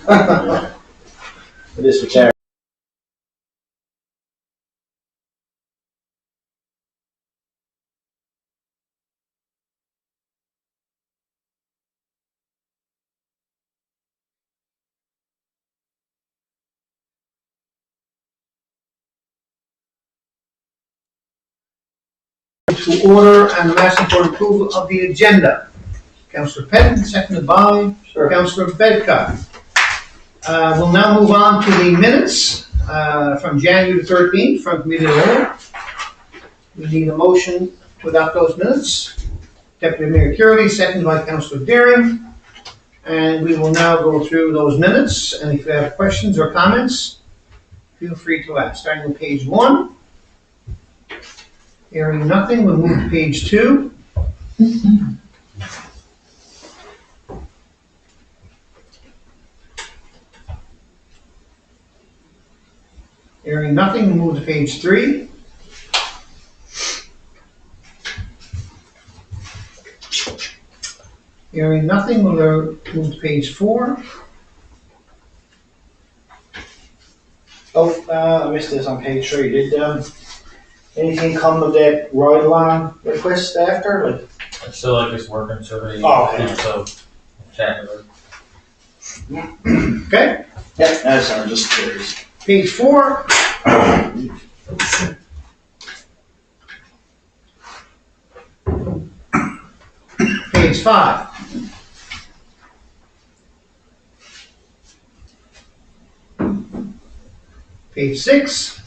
It is for charity. To order and I'm asking for approval of the agenda. Councillor Penn, seconded by Councillor Bedcott. We'll now move on to the minutes from January 13th from committee of the whole. We need a motion to adopt those minutes. Deputy Mayor Curley, seconded by Councillor Deering. And we will now go through those minutes, and if you have questions or comments, feel free to ask. Starting on page 1. Hearing nothing, we'll move to page 2. Hearing nothing, we'll move to page 3. Hearing nothing, we'll move to page 4. Oh, I missed this on page 3. Did anything come of that ride-along request after? Like, I feel like it's working, so everybody, Oh, okay. so chat with Okay, yeah, that's I'm just curious. page 4. Page 5. Page 6.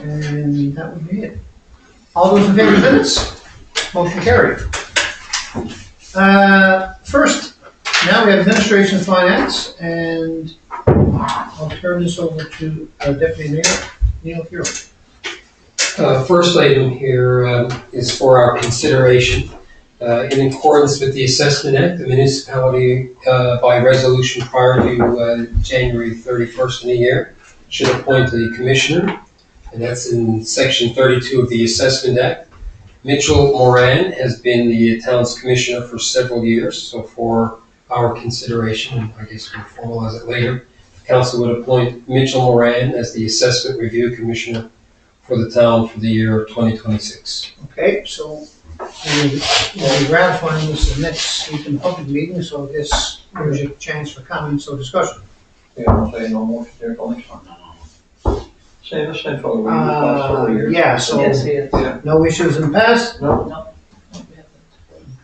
And that would be it. All those in favor of minutes? Motion carried. First, now we have administration and finance, and I'll turn this over to Deputy Mayor Neil Curley. First item here is for our consideration. In accordance with the Assessment Act, the municipality, by resolution prior to January 31st in a year, should appoint a commissioner, and that's in section 32 of the Assessment Act. Mitchell Moran has been the town's commissioner for several years, so for our consideration, and I guess we'll formalize it later, the council would appoint Mitchell Moran as the Assessment Review Commissioner for the town for the year 2026. Okay, so we'll be ratifying this next week in the public meeting, so this gives you a chance for comments or discussion. Yeah, I'll say no motion there, going on. Same for the last 4 years. Yeah, so Yeah. no issues in the past? No.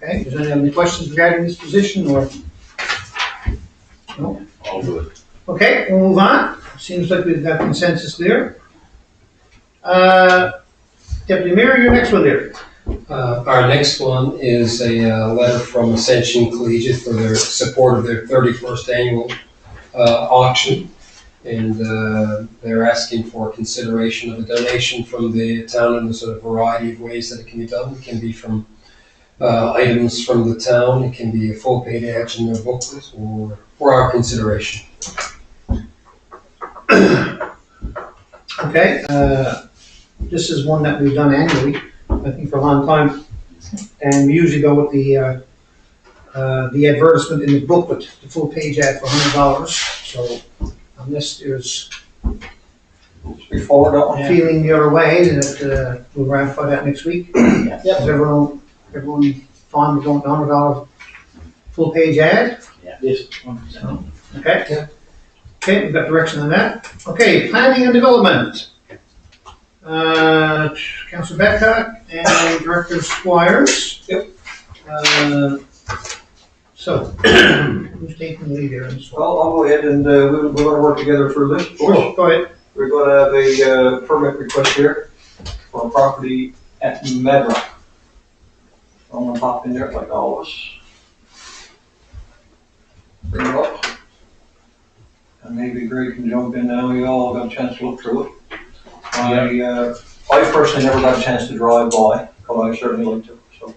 Okay, does anyone have any questions regarding this position or? No? All good. Okay, we'll move on. Seems like we've got consensus there. Deputy Mayor, your next one there. Our next one is a letter from Ascension Collegiate for their support of their 31st annual auction. And they're asking for consideration of a donation from the town, and there's a variety of ways that it can be done. It can be from items from the town, it can be a full paid ad in their booklet, or for our consideration. Okay, this is one that we've done annually, I think for a long time. And we usually go with the advertisement in the booklet, the full page ad for $100. So unless there's Before that one. feeling the other way, that we'll ratify that next week. Yeah. Is everyone fine with going to $100 full page ad? Yeah, this. Okay? Yeah. Okay, we've got direction on that. Okay, planning and development. Councillor Babcock and Director Squires. Yep. So, who's taking the lead here? Well, I'll go ahead and we're going to work together through this. Of course. Sure, go ahead. We're going to have a permit request here for a property at Medrock. I'm going to pop in there like always. Bring it up. And maybe Greg can jump in now. You all got a chance to look through it. I personally never got a chance to drive by, but I certainly like to. So,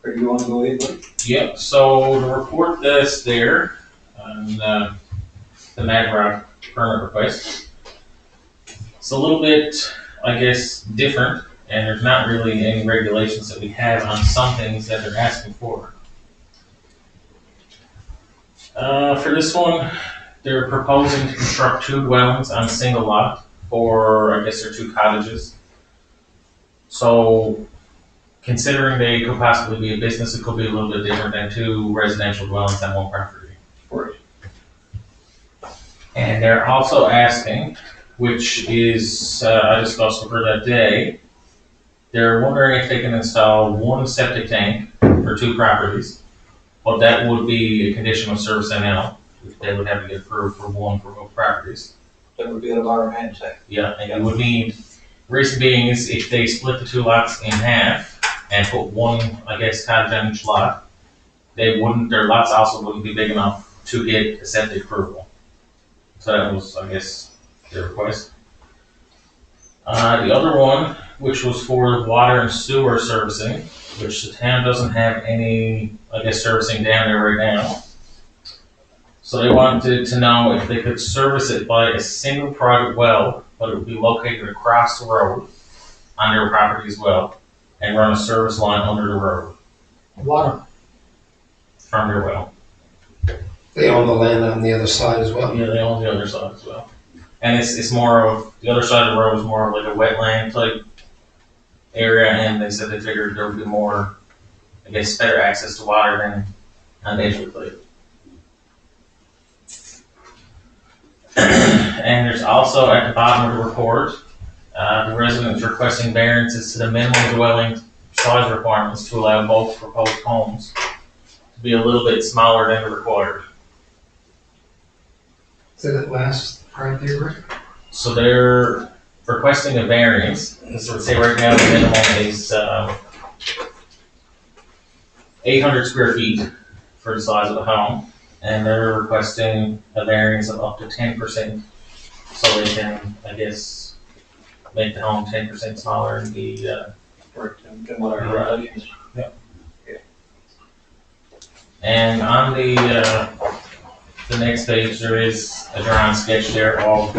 Greg, you want to go ahead, buddy? Yep, so the report that's there on the Magrock permit request, it's a little bit, I guess, different and there's not really any regulations that we have on some things that they're asking for. For this one, they're proposing to construct 2 dwellings on a single lot, or I guess they're 2 cottages. So, considering they could possibly be a business, it could be a little bit different than 2 residential dwellings on one property. Right. And they're also asking, which is, I discussed with her that day, they're wondering if they can install 1 septic tank for 2 properties, but that would be a condition of service NL. They would have to get approved for 1 for both properties. That would be out of our hands, eh? Yeah, and you would need, reason being is if they split the 2 lots in half and put 1, I guess, cottage on each lot, their lots also wouldn't be big enough to get a septic approval. So that was, I guess, their request. The other one, which was for water and sewer servicing, which the town doesn't have any, I guess, servicing down there right now. So they wanted to know if they could service it by a single private well, but it would be located across the road on their property as well, and run a service line under the road Water. from their well. They own the land on the other side as well. Yeah, they own the other side as well. And it's more of, the other side of the road is more of like a wetland type area, and they said they figured there would be more, I guess, better access to water than on Edgewood. And there's also at the bottom of the report, the residents requesting variances to the minimum dwelling size requirements to allow both proposed homes to be a little bit smaller than the required. Say that last part there, Rick? So they're requesting a variance. So say right now the minimum is 800 square feet for the size of the home, and they're requesting a variance of up to 10%, so they can, I guess, make the home 10% smaller and be. Right, and what our regulations. And on the next page, there is a drawing sketch there of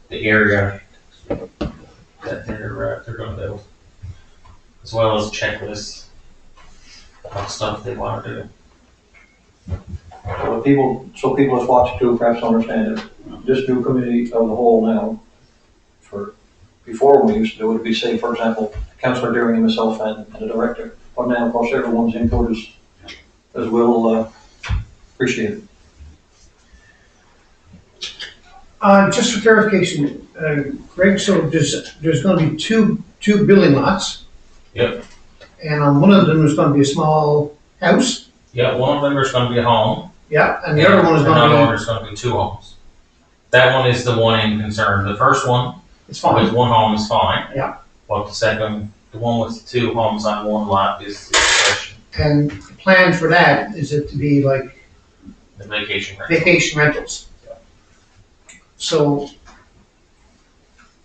the area that they're going to build, as well as a checklist of stuff they want to do. So people that's watching too perhaps understand it. This new committee of the whole now, before we used to do it, it'd be say, for example, Councillor Deering and myself and the director. But now, of course, everyone's input is well appreciated. Just for clarification, Greg, so there's gonna be two building lots? Yep. And on one of them, there's gonna be a small house? Yeah, one of them is going to be a home. Yeah, and the other one is Another gonna one is going to be 2 homes. That one is the one in concern. The first one be, it's fine. with 1 home is fine. Yeah. But the one with 2 homes on 1 lot is the question. And the plan for that, is it to be like The vacation rental. vacation rentals? So,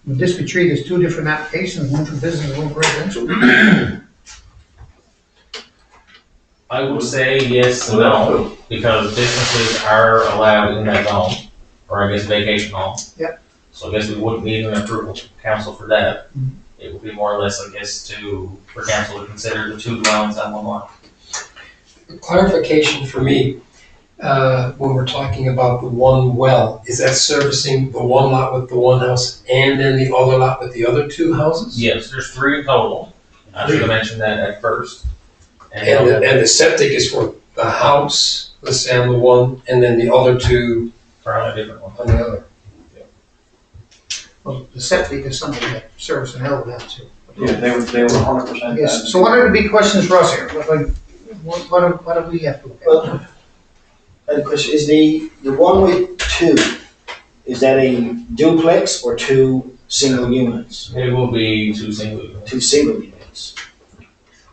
would this be treated as 2 different applications, one for business and one for residential? I would say yes and no, because businesses are allowed in that zone, or I guess vacation home. Yep. So I guess we wouldn't need an approval from council for that. Mhm. It would be more or less, I guess, for council to consider the 2 dwellings on 1 lot. Clarification for me, when we're talking about the 1 well, is that servicing the 1 lot with the 1 house and then the other lot with the other 2 houses? Yes, there's 3 in total. I should have mentioned that at first. And the septic is for the house, let's say on the 1, and then the other 2 Probably a different one. on the other. Well, the septic is something that service and hell would have to. Yeah, they were 100%. Yes, so what are the big questions for us here? What do we have to look at? Well, the question is the one with 2, is that a duplex or 2 single units? It will be 2 single units. 2 single units.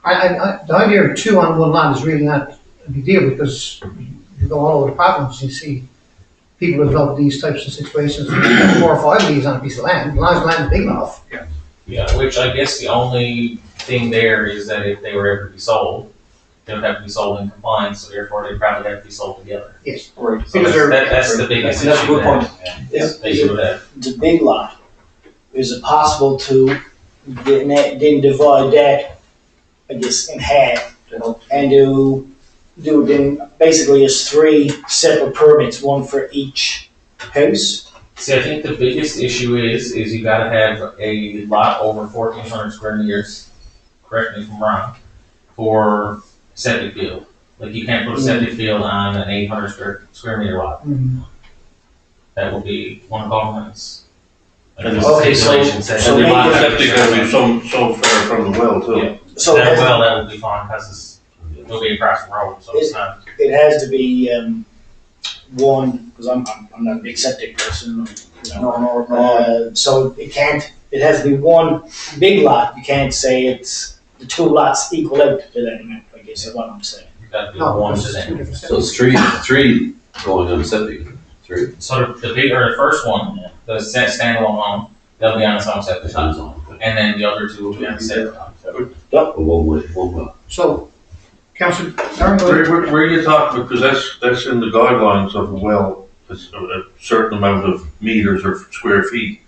The idea of 2 on 1 lot is really not a big deal, because you go all over the province, you see people develop these types of situations, 4 or 5 of these on a piece of land, as long as the land is big enough. Yeah, which I guess the only thing there is that if they were ever to be sold, they would have to be sold in compliance, so therefore they'd probably have to be sold together. Yes. Right. So Because that's the biggest issue. That's a good there. point. Is they would have. The big lot, is it possible to then divide that, I guess, in half To help. and do it then basically as 3 separate permits, one for each house. See, I think the biggest issue is you gotta have a lot over 1,400 square meters, correct me if I'm wrong, for septic field. Like, you can't put a septic field on an 800 square meter lot. That will be one of the government's. Okay, so- so And the maybe- septic has to be so far from the well too. Yeah. So That it well, that will be fine, cause it'll be across the road, so it's not. has to be, one, because I'm not a big septic person, you know. No. So it has to be one big lot, you can't say it's the 2 lots equal out to that amount, I guess is what I'm saying. You gotta do No, one to it's 2 them. different So steps. it's three going on septic, 3 So the big, or the first one, the standalone home, they'll be on its own septic, times on. and then the other 2 will be on septic. One way, one well. So, Councillor Darren, go ahead. Where you talking, because that's in the guidelines of a well, it's a certain amount of meters or square feet.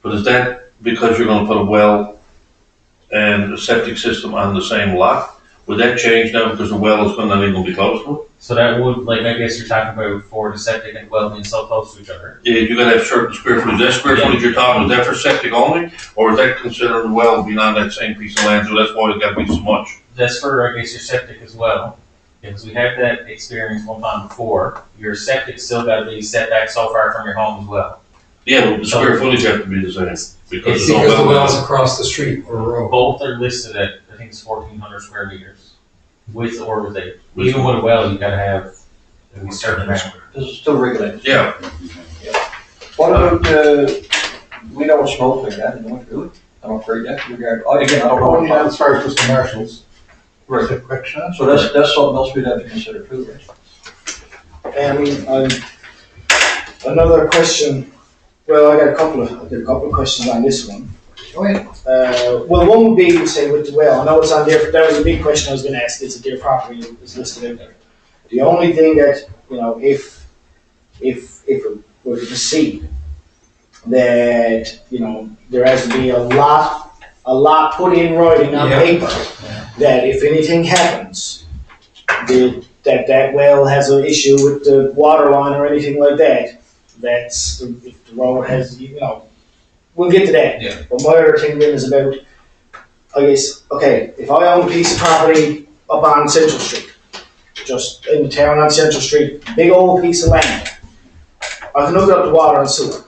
But is that because you're gonna put a well and a septic system on the same lot? Would that change now because the well is not even gonna be close to it? So that would, like, I guess you're talking about for the septic and well being so close to each other. Yeah, you're gonna have certain square footage. That square footage you're talking, is that for septic only? Or is that considered a well being on that same piece of land, so that's why it's gotta be so much? That's for, I guess, your septic as well, because we had that experience one time before. Your septic still gotta be set back so far from your home as well. Yeah, but the square footage have to be the same, because It's there's no Because the well. well's across the street or a road. Both are listed at, I think it's 1,400 square meters, with or without. Even with a well, you gotta have a certain amount. This is still regulated. Yeah, What about, we don't smoke like that, don't we, really? I'm afraid that, regard, again, I don't know. Only as far as Mr. Marshall's. Right. Is it quick, Sean? So that's something else we'd have to consider too, right? Another question, well, I got a couple of questions on this one. Go ahead. Well, one would be, say, with the well, I know it's on there, that was a big question I was gonna ask, is it their property is listed out there? The only thing that, you know, if it were to proceed, that, you know, there has to be a lot put in writing on Yeah. paper, that if anything happens, that well has an issue with the water line or anything like that, if the road has, you know, we'll get to that. Yeah. But my other thing then is about, I guess, okay, if I own a piece of property up on Central Street, just in the town on Central Street, big old piece of land, I can hook up the water and sewer.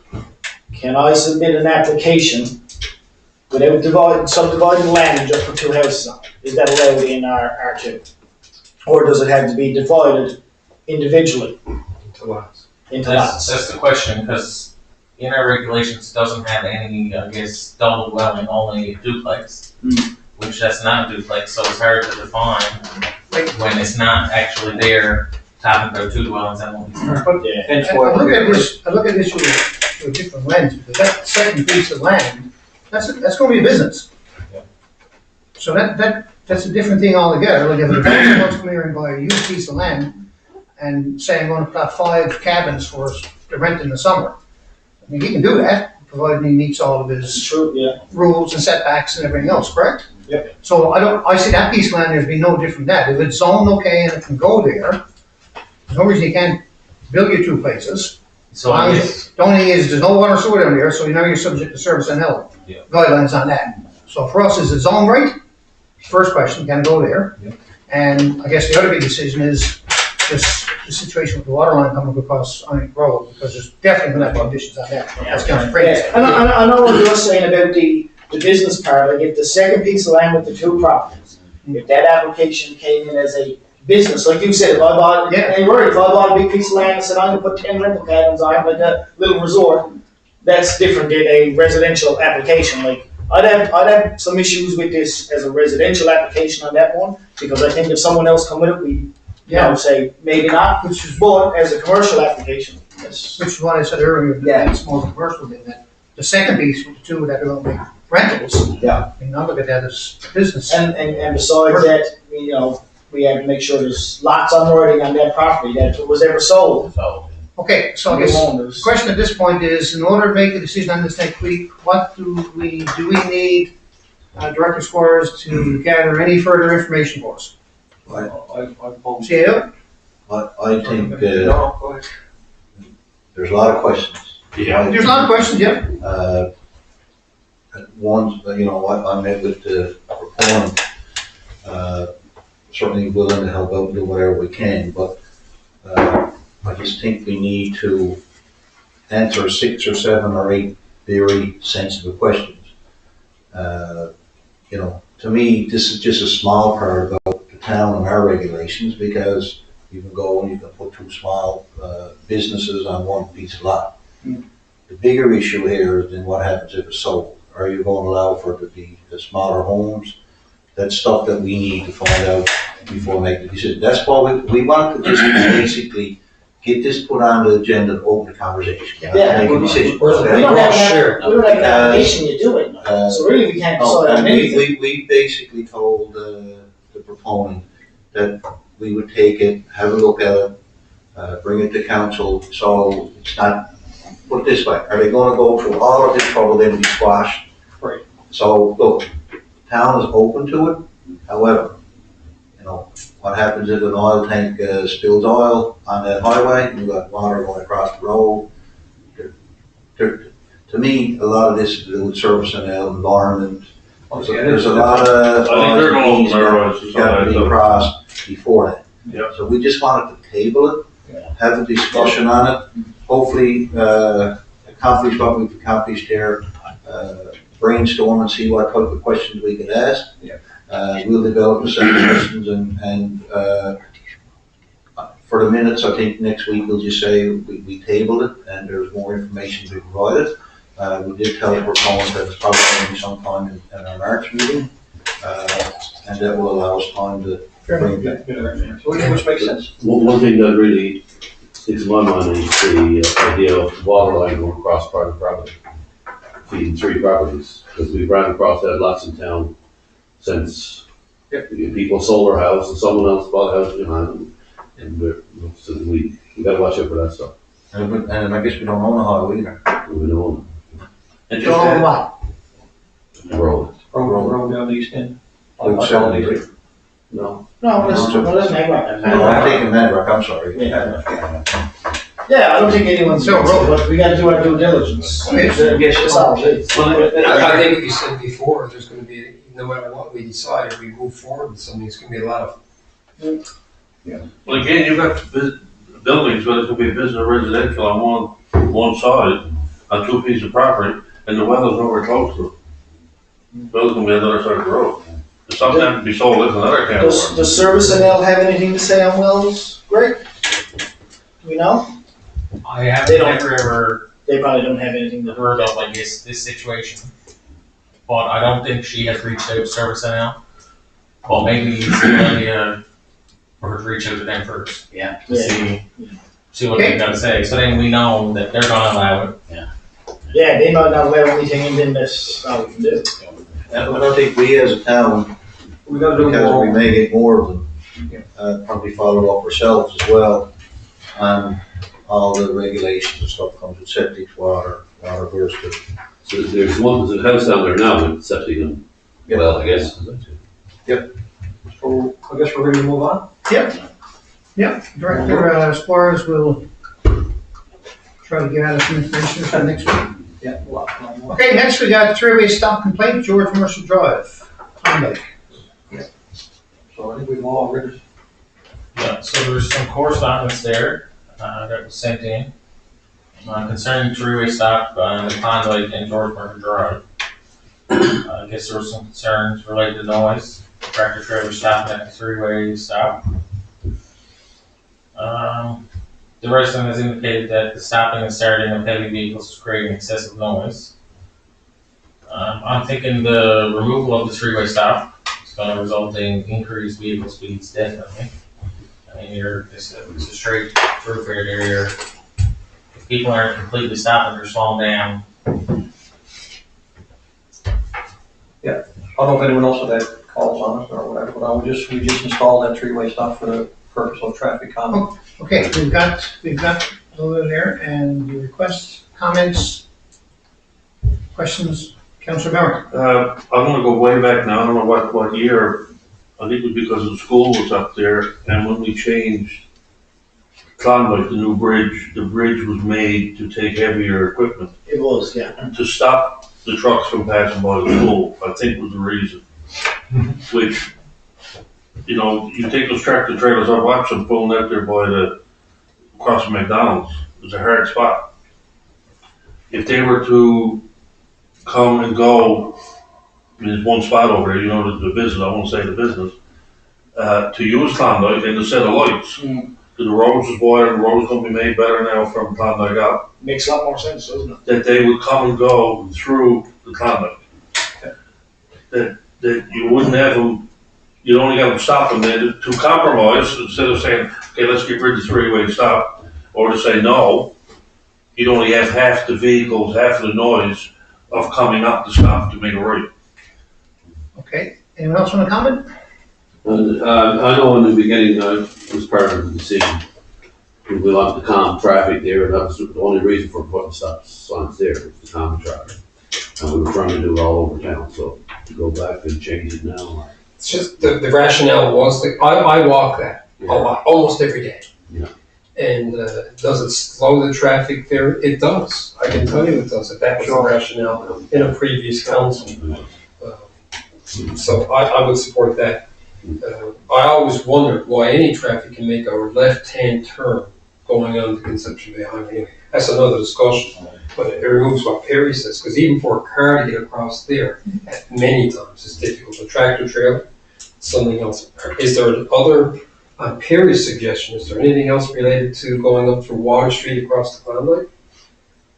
Can I submit an application without subdividing the land and just put 2 houses on it? Is that allowed in our R2? Or does it have to be divided individually into lots? That's the question, because in our regulations, it doesn't have any, I guess, double dwelling, only duplex. Which that's not a duplex, so it's hard to define when it's not actually there, talking about 2 dwellings and one piece of property. Yeah. Hence I why look we're at this, through a different lens, because that second piece of land, that's gonna be a business. Yeah. So that's a different thing altogether, like if a developer wants to come here and buy a huge piece of land and say I'm gonna put 5 cabins for us to rent in the summer, I mean, he can do that, provided he meets all of his True, yeah. rules and setbacks and everything else, correct? Yep. So I see that piece of land, there's been no different than that, if it's zoned okay and it can go there, there's no reason you can't build your 2 places. So I guess, The only thing is, there's no water sewer down there, so you know you're subject to service and health Yeah. guidelines on that. So for us, is it zone right? First question, can it go there? Yeah. And I guess the other big decision is this, the situation with the water line coming across Onion Road, because there's definitely gonna have conditions on that. That's kind of crazy. Yeah, I know what you're saying about the business part, like if the second piece of land with the 2 properties, if that application came in as a business, like you said, if I bought, Yeah. if I bought a big piece of land and said, I'm gonna put 10 rental cabins on it, like a little resort, that's different than a residential application, like, I'd have some issues with this as a residential application on that one, because I think if someone else come with it, we, you know, say, maybe not, Which is, but as a commercial application, yes. which is what I said earlier, Yeah. that it's more commercial than that. The second piece with the 2 that are gonna be rentals. Yeah. I mean, I look at that as business. And besides that, you know, we have to make sure there's lots on writing on that property, that if it was ever sold. so, Okay, so I guess homeowners. the question at this point is, in order to make a decision on this next week, what do we need Director Squires to gather any further information for us. I oppose. CAO? I think, No, go ahead. there's a lot of questions. Yeah. There's a lot of questions, yeah. One, I met with the proponent, certainly willing to help out and do whatever we can, but, I just think we need to answer 6 or 7 or 8 very sensitive questions. To me, this is just a small part about the town and our regulations, because you can go and you can put 2 small, businesses on one piece of lot. The bigger issue here is then what happens if it's sold? Are you going to allow for it to be the smaller homes? That's stuff that we need to find out before making the decision. That's why we want to just basically get this put on the agenda and open the conversation. Yeah. Make a decision. Where's the- We don't have, Sure. we don't have an application to do it, so really we can't decide on And anything. we basically told the proponent that we would take it, have a look at it, bring it to council, so it's not, put it this way, are they gonna go through all of this trouble then be squashed? Right. So, look, town is open to it, however, what happens if an oil tank spills oil on that highway, you've got water going across the road? To me, a lot of this is to do with service and the environment. There's a lot of I think they're going Rs narrow, that got to be crossed before that. Yep. So we just wanted to table it, have a discussion on it, hopefully, accomplish what we've accomplished here, brainstorm and see what type of questions we could ask. Yeah. We'll develop a set of questions and for the minutes, I think next week we'll just say we tabled it and there's more information to be provided. We did tell the proponent that it's probably going to be sometime in our March meeting, and that will allow us time to bring it back. Which makes sense. One thing that really sticks in my mind is the idea of water line going across private property, feeding 3 properties, because we've ran across that lots in town since people sold their house and someone else bought a house behind them, so we gotta watch out for that stuff. And I guess we don't own a highway either. We don't And So just add- what? roll Road down the east end. Route 73. it. No. No, let's make one. No, I'm taking Madrock, I'm sorry. Yeah, I don't think anyone's So, so but we gotta do our due diligence. Yes. That's all it is. I think what you said before, there's gonna be, no matter what we decide, if we move forward with something, it's gonna be a lot of, Well, again, you've got buildings, whether it's gonna be business or residential on one side, on 2 pieces of property, and the well is nowhere close to it. Well's gonna be on the other side of the road. If something happens to be sold, that's another can of worms. Does Service and L have anything to say on wells, Greg? Do we know? I haven't They don't- ever ever They probably don't have anything to. heard of like this situation. But I don't think she has reached out to Service NL. Well, maybe it's a good idea for her to reach out to them first. Yeah. To see what they've got to say. So then we know that they're gonna allow it. Yeah, they might not allow anything and then that's all we can do. And I think we as a town, We gotta do because we more. may get more of them, probably follow up ourselves as well on all the regulations and stuff comes with septic, water burst. So there's one, there's a house down there now with septic and, well, I guess. So I guess we're ready to move on? Director Squires will try to get out some information for next week. Yeah. Okay, next we got 3-way stop complaint, George Marshall Drive, Klondike. So I think we've all read it. Yeah, so there's some correspondence there, that was sent in, concerning 3-way stop, the Klondike and George Marshall Drive. I guess there were some concerns related to noise, tractor trailer stopping at the 3-way stop. The resident has indicated that the stopping and starting of heavy vehicles is creating excessive noise. I'm thinking the removal of the 3-way stop is gonna result in increased vehicle speeds, definitely. I mean, it's a straight thoroughfare area. If people aren't completely stopping or slowing down, I don't know if anyone else had calls on it or whatever, but we just installed that 3-way stop for the purpose of traffic calming. Okay, we've got over there and your requests, comments, questions, Councillor Merrick. I'm gonna go way back now, I don't know what year. I think it was because the school was up there, and when we changed Clonmel, the new bridge, the bridge was made to take heavier equipment. It was, yeah. To stop the trucks from passing by the school, I think was the reason. Which, you know, you take those tractor trailers, I watched them pulling out there across from McDonald's. It was a hard spot. If they were to come and go, I mean, there's one spot over there, you know, the business, I won't say the business, to use Klondike and to set of lights. The roads is wider, the roads gonna be made better now from Klondike up, Makes a lot more sense, doesn't it? that they would come and go through the Klondike. That you wouldn't have them, you'd only have them stop them there to compromise, instead of saying, okay, let's get rid of the three-way stop, or to say no, you'd only have half the vehicles, half the noise of coming up to stop to make a right. Okay, anyone else want to comment? I know in the beginning, I was part of the decision. We wanted to calm traffic there, and that was the only reason for putting stop signs there, was to calm the traffic. And we were trying to do it all over town, so to go back and change it now. It's just, the rationale was that, I walk that a lot, almost every day. Yeah. And, does it slow the traffic there? It does. I can tell you it does. If that was the rationale in a previous council. So I would support that. I always wondered why any traffic can make a left-hand turn going on the Conception Bay Highway. Anyway, that's another discussion. But it removes what Perry says, because even for a car to get across there, many times it's difficult. A tractor trailer, something else. Is there other, on Perry's suggestion, is there anything else related to going up through Water Street across the Klondike?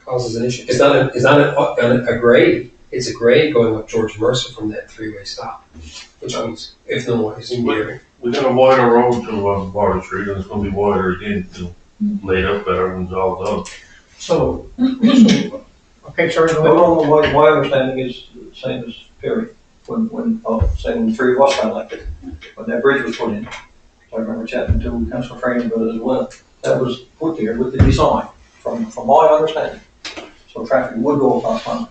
Causes an issue. It's not a grade. It's a grade going up George Mercer from that three-way stop, which means if no one is in here. We got a wider road to Water Street, and it's gonna be wider again, laid up better when it's all done. So, okay, sorry, go ahead. Well, my understanding is the same as Perry, when the three of us got elected, when that bridge was put in. I remember chatting to Councillor Frame about it as well. That was put there with the design, from my understanding. So traffic would go across one.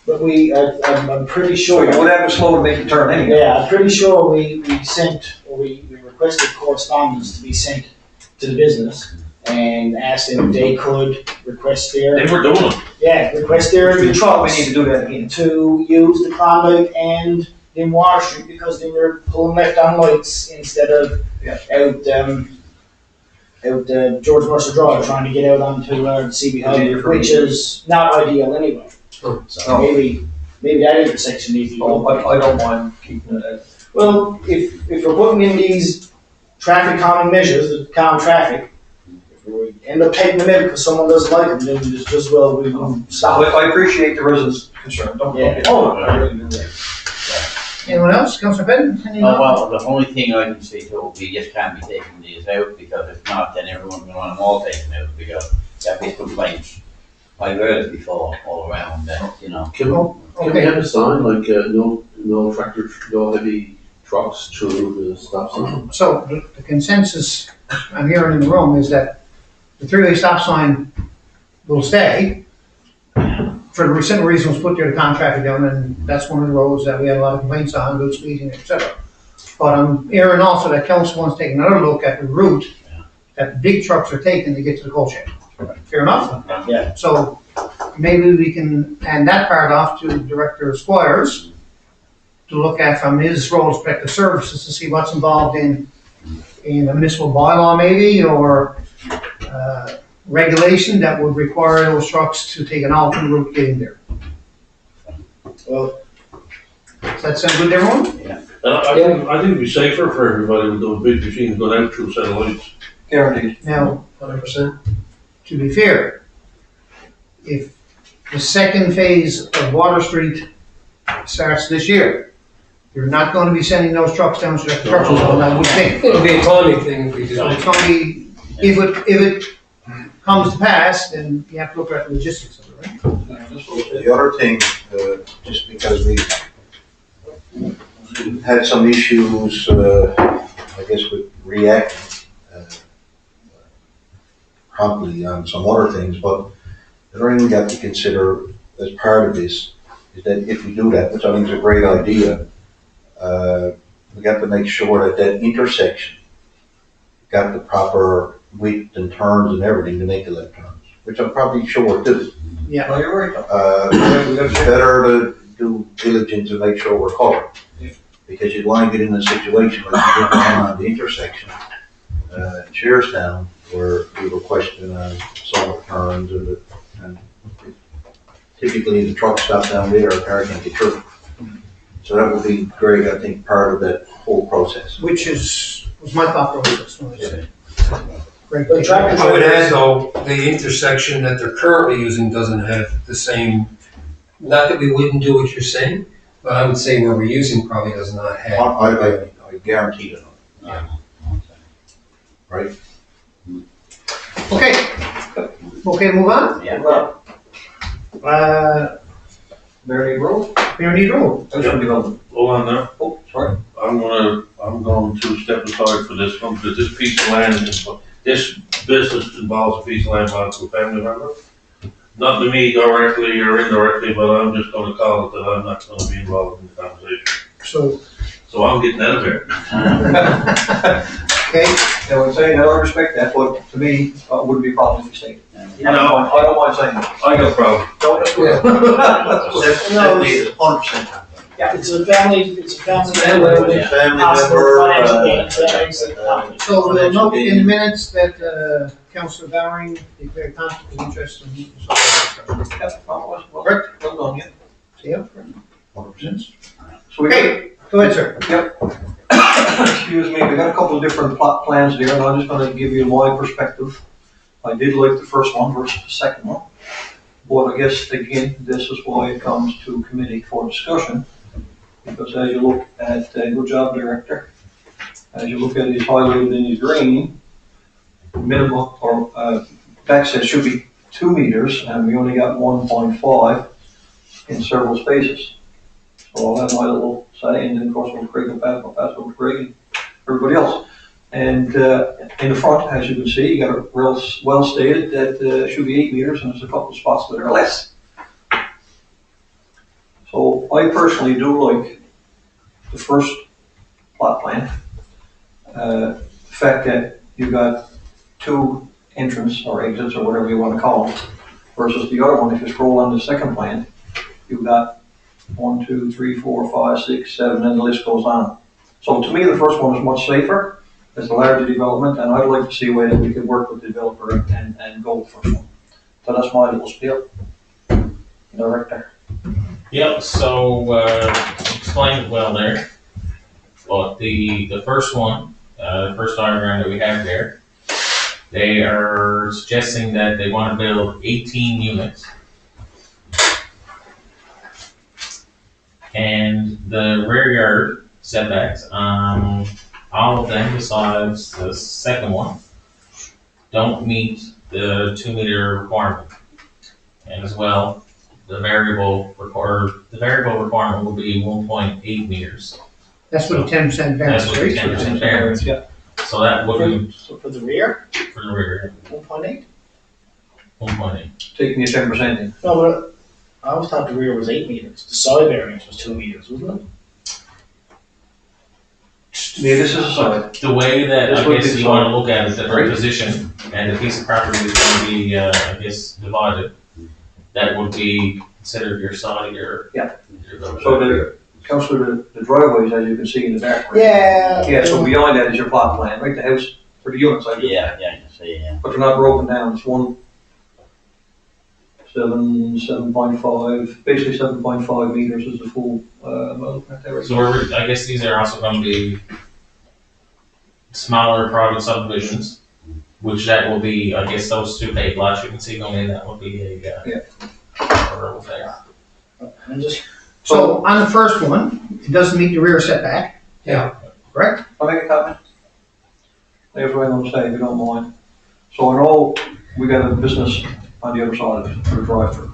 But I'm pretty So sure. you would have to slow to make the turn anyway. Yeah, I'm pretty sure we requested correspondence to be sent to the business and asked them if they could request They their, were doing it. request their We need trucks to do that again. to use the Klondike and in Water Street, because they were pulling left on lights instead of out George Mercer Drive, trying to get out onto CB Highway, which is not ideal anyway. So No. maybe that intersection needs to be Oh, open. I don't mind keeping it at. Well, if we're putting in these traffic calming measures that calm traffic, if we end up taking them out because someone doesn't like them, then it's just, well, we will stop it. I appreciate the residents' concern, don't Yeah. get me wrong, I really do. Anyone else? Councillor Benton? Any Oh, well, the only thing I can say to we just can't be taking these out, because if not, then everyone will want them all taken out, because there'll be complaints. I've heard it before, all around, that, you know. Can we have a sign like, no tractor, no heavy trucks through the stop sign? So the consensus I'm hearing in the room is that the three-way stop sign will stay for the simple reason was put there to calm traffic down, and that's one of the roads that we had a lot of complaints on, good speeding, et cetera. But I'm hearing also that council wants to take another look at the route that the big trucks are taking to get to the coal shed. Fair enough? Yeah. So maybe we can hand that part off to Director Squires to look at from his role as Protective Services to see what's involved in a municipal bylaw maybe, or regulation that would require those trucks to take an alternate route getting there. Well, Does that sound good to everyone? I think it'd be safer for everybody with those big machines going out through a set of lights. Guaranteed. Now, 100%. to be fair, if the second phase of Water Street starts this year, you're not gonna be sending those trucks down to the construction zone, I would think. It'll be a timing thing if we do So it. it's gonna be, if it comes to pass, then you have to look at the logistics of it, right? The other thing, just because we've had some issues, I guess with reacting promptly on some other things, but the other thing we have to consider as part of this is that if we do that, which I think is a great idea, we got to make sure that that intersection got the proper width and turns and everything to make the left turns, which I'm probably sure it do. Yeah, No, you're right. It's better to do diligence and make sure we're covered. Because you'd want to get in a situation like you get down on the intersection, in Shearstown, where we were questioning some of the turns and typically the truck stops down there, a car can't get through. So that would be great, I think, part of that whole process. which was my thought process when I said. Great. But traffic I would add though, the intersection that they're currently using doesn't have the same, not that we wouldn't do what you're saying, but I would say where we're using probably does not have. I guarantee it. Right? Okay, okay, move on. Yeah. Mary Road, Mayor Road. House Development. Hold on now. Oh, sorry. I'm going to step aside for this one, because this piece of land, this business involves a piece of land belongs to a family member. Not to me directly or indirectly, but I'm just gonna call it that I'm not gonna be involved in the conversation. So, I'm getting out of here. okay, Now, I'm saying, I respect that, but to me, it wouldn't be a problem if you stayed. Yeah. I don't mind saying that. I got a problem. Don't just. No, That's 100%. It's a family Family Yeah. possible financial gain, member, so we'll note in the minutes that, Councillor Bowering is very confident and interested in meeting. Well done, yeah. Yeah, 100%. So we got, okay, go ahead, sir. excuse me, we got a couple of different plot plans there, and I'm just gonna give you my perspective. I did like the first one versus the second one. But I guess, again, this is why it comes to committee for discussion. Because as you look at, good job, Director, as you look at his highlighted in his green, minimum, or, backside should be 2 meters, and we only got 1.5 in several spaces. So I'll have my little say, and then of course we'll Craig will pass over to Craig and everybody else. And in the front, as you can see, you got it real well stated that it should be 8 meters, and there's a couple of spots that are less. So I personally do like the first plot plan. The fact that you got 2 entrance or exits or whatever you want to call them, versus the other one, if you scroll on the second plan, you've got 1, 2, 3, 4, 5, 6, 7, and the list goes on. So to me, the first one is much safer. It's a larger development, and I'd like to see a way that we could work with the developer and go with the first one. So that's my little spiel. Director. Yep, so, explained it well there. Well, the first one, the first diagram that we have there, they are suggesting that they want to build 18 units. And the rear yard setbacks, all of them besides the second one don't meet the 2 meter requirement. And as well, the variable requirement will be 1.8 meters. That's what 10% variance, That's what the right? 10% variance. Yeah. So that wouldn't, So for the rear, for the rear, 1.8? 1.8. Taking your 10% in. No, but I always thought the rear was 8 meters. The side variance was 2 meters, wasn't it? Yeah, this is a side. The way that, This I would guess be you wanna fine. look at it, the position, and the piece of property is gonna be, I guess, divided, that would be considered your side, your. Yeah. your- So the, comes through the driveways, as you can see in the back. right? Yeah. Yeah, so behind that is your plot plan, right, the house, for the units, I Yeah, I can see, yeah. but they're not broken down, it's 7.5, basically 7.5 meters is the full, well, right there. So I guess these are also gonna be smaller private subdivisions, which that will be, I guess, those 2 paved lots you can see going in, that would be a, a road there. I'm just, So on the first one, it doesn't meet the rear setback. Yeah. Correct? Can I make a comment? There's what I'm gonna say, if you don't mind. So I know we got a business on the other side of it, for the drive-through.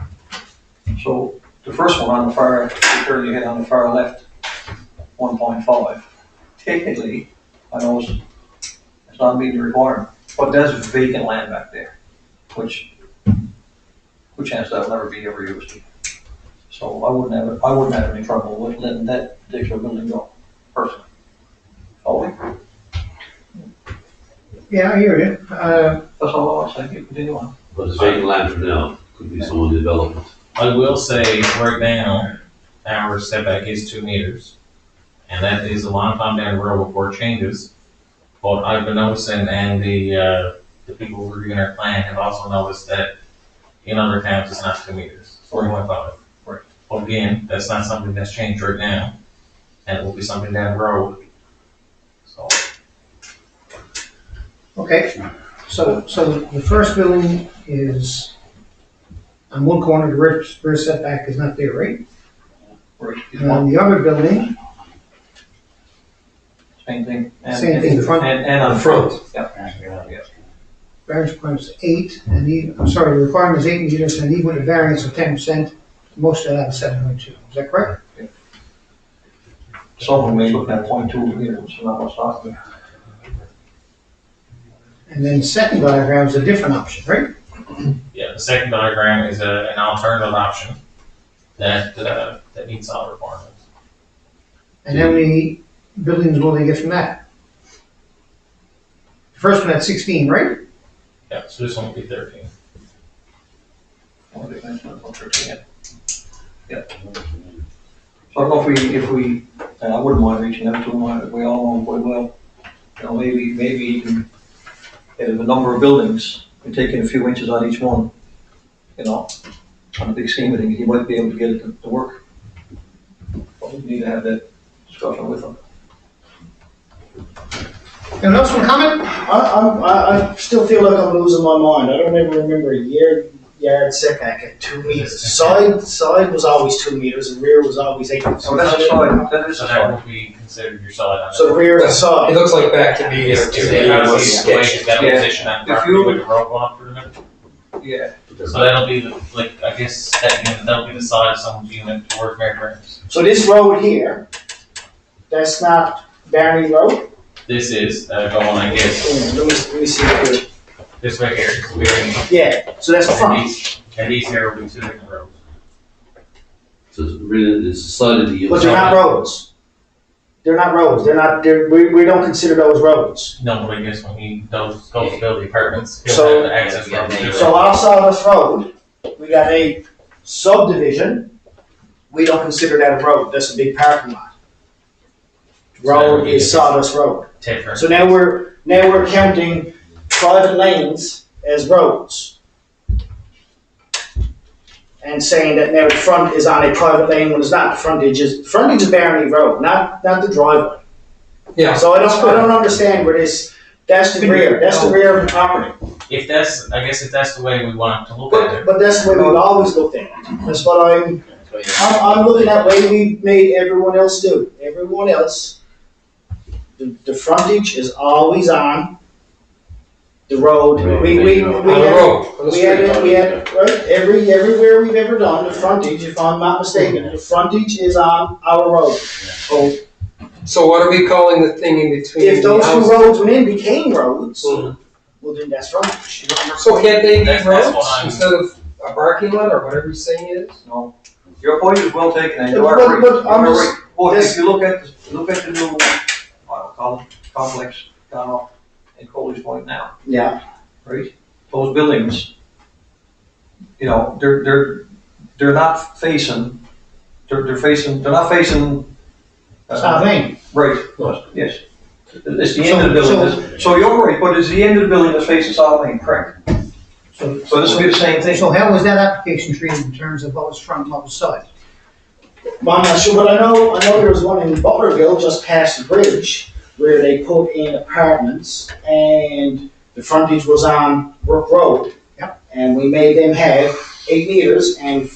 So the first one on the far, you turn your head on the far left, 1.5. Technically, I know it's not meeting the requirement, but there's vacant land back there, which, good chance that'll never be ever used. So So I wouldn't have any trouble with letting that particular building go, personally. Oh, Yeah, I hear you. that's all I was saying, continue on. But it's vacant land for now, could be someone development. I will say right now, our setback is 2 meters. And that is a long time down the road before it changes. But I've been noticing, and the people reviewing our plan have also noticed that in other towns it's not 2 meters, 4.5. Right. But again, that's not something that's changed right now, and it will be something down the road. So, Okay, so the first building is on one corner, the rear setback is not there, right? Right. And the other building, Same thing. Same thing, the front. And on the front. Yeah. variance requirement is 8, and the requirement is 8 meters, and even with a variance of 10%, most of that is 7.2. Is that correct? Some of them may look at 0.2 meters, so not what's talking. And then the second diagram is a different option, right? yeah, the second diagram is an alternative option that meets all requirements. And how many buildings will they get from that? The first one had 16, right? Yeah, so this one will be 13. Yeah. So I don't know if we, I wouldn't mind reaching out to them, we all know them quite well. You know, maybe you can, get a number of buildings, and taking a few inches on each one, you know, on a big scheme of things, you might be able to get it to work. But we need to have that discussion with them. Anyone else want to comment? I still feel like I'm losing my mind. I don't ever remember a yard setback at 2 meters. Side was always 2 meters, and rear was always 8. So that's a side, that is So a that side. will be considered your side on it. So the rear and It side. looks like back to me, Yes, 2 the meters. house is the way it's got a Yeah. position on the If property you- with the road going up through the middle. Yeah, So that'll be the, like, I guess that unit, that'll be the side of someone's unit towards Mary Burns. So this road here, that's not Barney Road? This is going, I guess, Let me see here. this way here. We're Yeah, so that's the front. and these here will be 2 different roads. So it's really, it's the side of the unit. But they're not roads. They're not roads. We don't consider those roads. No, but I guess when he goes to build the apartments, he'll So- have the access road to it. So our Sawdust Road, we got a subdivision. We don't consider that a road. That's a big parking lot. Road is Sawdust Road. Different. So now we're counting private lanes as roads. And saying that now the front is on a private lane when it's not. The frontage is Barney Road, not the driveway. Yeah. So I don't understand where that's the rear of the property. If that's the way we want to look at it. But that's the way we've always looked at it. That's what I'm looking at the way we've made everyone else do. Everyone else, the frontage is always on the road. Right. We On the road, on the street. we had, right, everywhere we've ever done, the frontage, if I'm not mistaken, the frontage is on our road. So what are we calling the thing in between? If those the two houses? roads went in, became roads, Mhm. well then that's frontage. So can't they be That's roads what I'm- instead of a parking lot or whatever you're saying it is? no, your point is well taken, and you But- are right. but I'm You are just- right. But this- if you look at the new, I'll call it complex, down off in Coley's Point now, Yeah, right? Those buildings, you know, they're not facing, they're not facing. South Main. Right, yes. It's the end of the building, so you're right, but it's the end of the building that's facing South Main, correct? So So this will be the same thing. So how was that application treated in terms of what was front and what was side? well, I'm not sure, but I know there was one in Butlerville just past the bridge where they put in apartments and the frontage was on Brook Road. Yep. And we made them have 8 meters and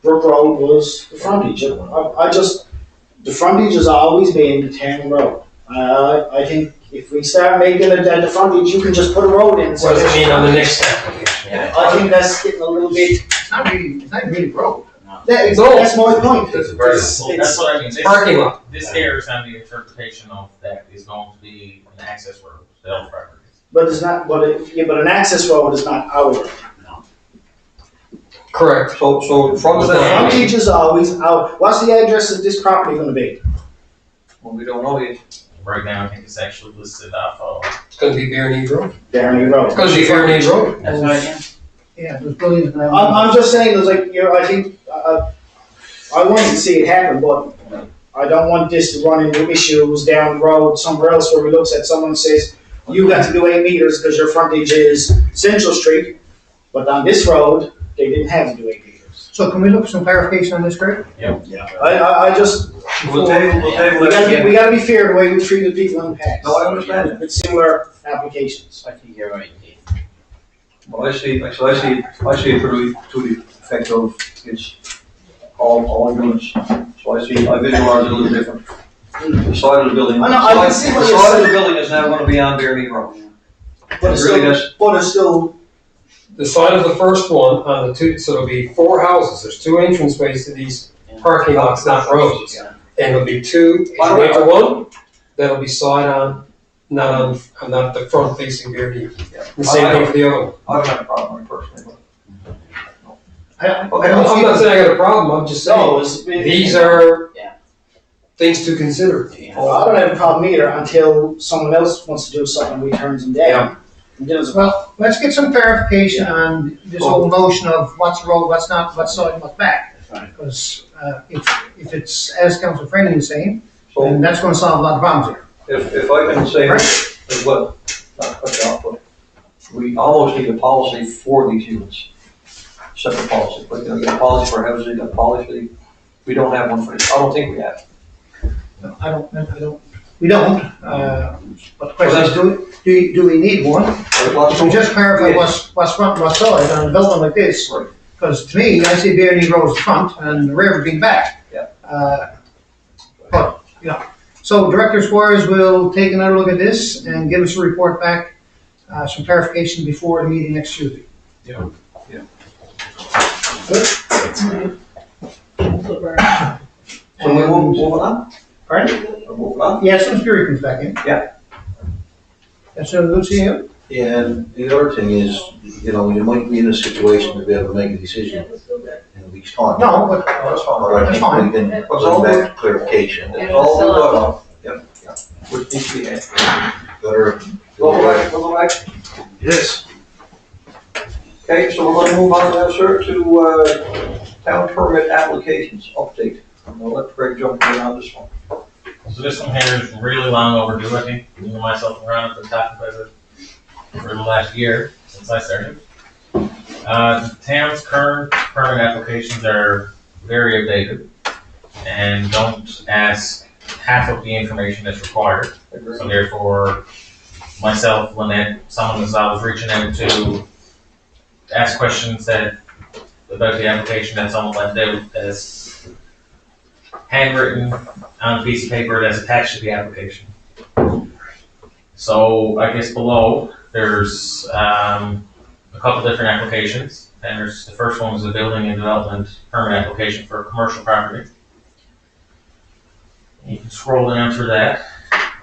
Brook Road was the frontage. The frontage has always been the town road. I think if we start making it at the frontage, you can just put a road in. What does it mean on the next application? I think that's getting a little bit, It's not really road. that's my point. It's Well, that's what I mean. This- parking lot. This here is on the interpretation of that is going to be an access road, to all properties. But it's not, but an access road is not our road. Correct. So in front of that, Frontage is always out. What's the address of this property gonna be? well, we don't know yet. Right now, I think it's actually listed off of, It's gonna be Barony Road. Barony Road. It's gonna be Barony Road. That's right, Yeah, those buildings. I'm just saying, there's like, you know, I think, I want to see it happen, but I don't want this to run into issues down the road somewhere else where we looks at someone and says, you got to do 8 meters because your frontage is Central Street, but on this road, they didn't have to do 8 meters. So can we look for some clarification on this, Greg? Yeah. I just, We'll table we that again. gotta be fair the way we treated people in the past. No, I understand it. With similar applications. I think you're right, Dave. Well, I see it to the effect of it's all units. So I visualize it a little different. The side of the building. I know, I can see what The you're side of the saying. building is now gonna be on Barony Road. But it's Really, still, The side of the first one on the two, so there'll be 4 houses. There's 2 entranceways to these parking lots, not roads. And there'll be 2, if you wait for one, that'll be side on, not the front facing Barony. The same thing for the other one. I don't have a problem with it personally, I Okay, don't I'm see not saying I got a problem, I'm just no, saying, these are Yeah. things to consider. Yeah. I don't have a problem either until someone else wants to do something and we turns them down. And then it's, Well, let's get some clarification on this whole notion of what's road, what's not, what's side, and what's back. Right. Because if it's as Council Franny is saying, so then that's gonna solve a lot of problems here. if I can say as well, not cut you off, but we almost need a policy for these units. Separate policy, like, you get a policy for housing, a policy, we don't have one for this, I don't think we have. We don't, but the question is, do we need one? Should we just clarify what's front and what's side on a development like this? Right. Because to me, I see Barony Road's front and the river being back. Yeah. But, so Director Squires will take another look at this and give us a report back, some clarification before the meeting next Tuesday. So we're moving on? Pardon? We're moving on? Yeah, as soon as Fury comes back in. Yeah. That's good seeing you. Yeah, and the other thing is, you might be in a situation to be able to make a decision in a week's time. No, but That's fine. But I That's think fine. we can bring back clarification. It's all good, on. Yep. Which needs to be had. Better. We'll go back. Yes. Okay, so we're gonna move on now, sir, to, town permit applications update. I'm gonna let Greg jump in on this one. so this one here is really long overdue, I think. Me and myself around at the top of it for the last year since I started. The town's current permit applications are very outdated and don't ask half of the information that's required. So therefore, myself, Lynette, someone as I was reaching out to ask questions about the application that's almost left out as handwritten on a piece of paper that's attached to the application. So I guess below, there's a couple different applications. And the first one was a building and development permit application for a commercial property. You can scroll down through that.